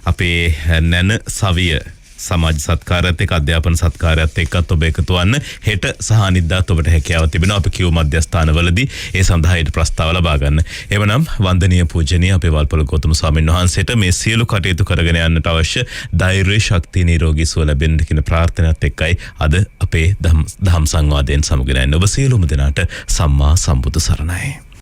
Speaker 1: අපේ නැන සවිය සමාජ සත්කාරයත් එක්ක අධ්‍යාපන සත්කාරයත් එක්කත් ඔබ එකතු වන්න හෙට සහ අනිද්දාත් ඔබට හැකියාව තිබෙනවා අපි කියු මධ්‍යස්ථානවලදී ඒ සඳහා ඊට ප්‍රස්තාව ලබා ගන්න. එවනම් වන්දනීය පූජනීය අපේ වල්පොල ගෞතම ස්වාමීන් වහන්සේට මේ සියලු කටයුතු කරගෙන යන්නට අවශ්‍ය ධෛර්ය ශක්තිය නිරෝගී සුව ලැබෙන්න කියන ප්‍රාර්ථනාවත් එක්කයි අද අපේ දහම් සංවාදයෙන් සමුගෙන යන්නේ. ඔබ සියලුම දෙනාට සම්මා සම්බුදු සරණයි.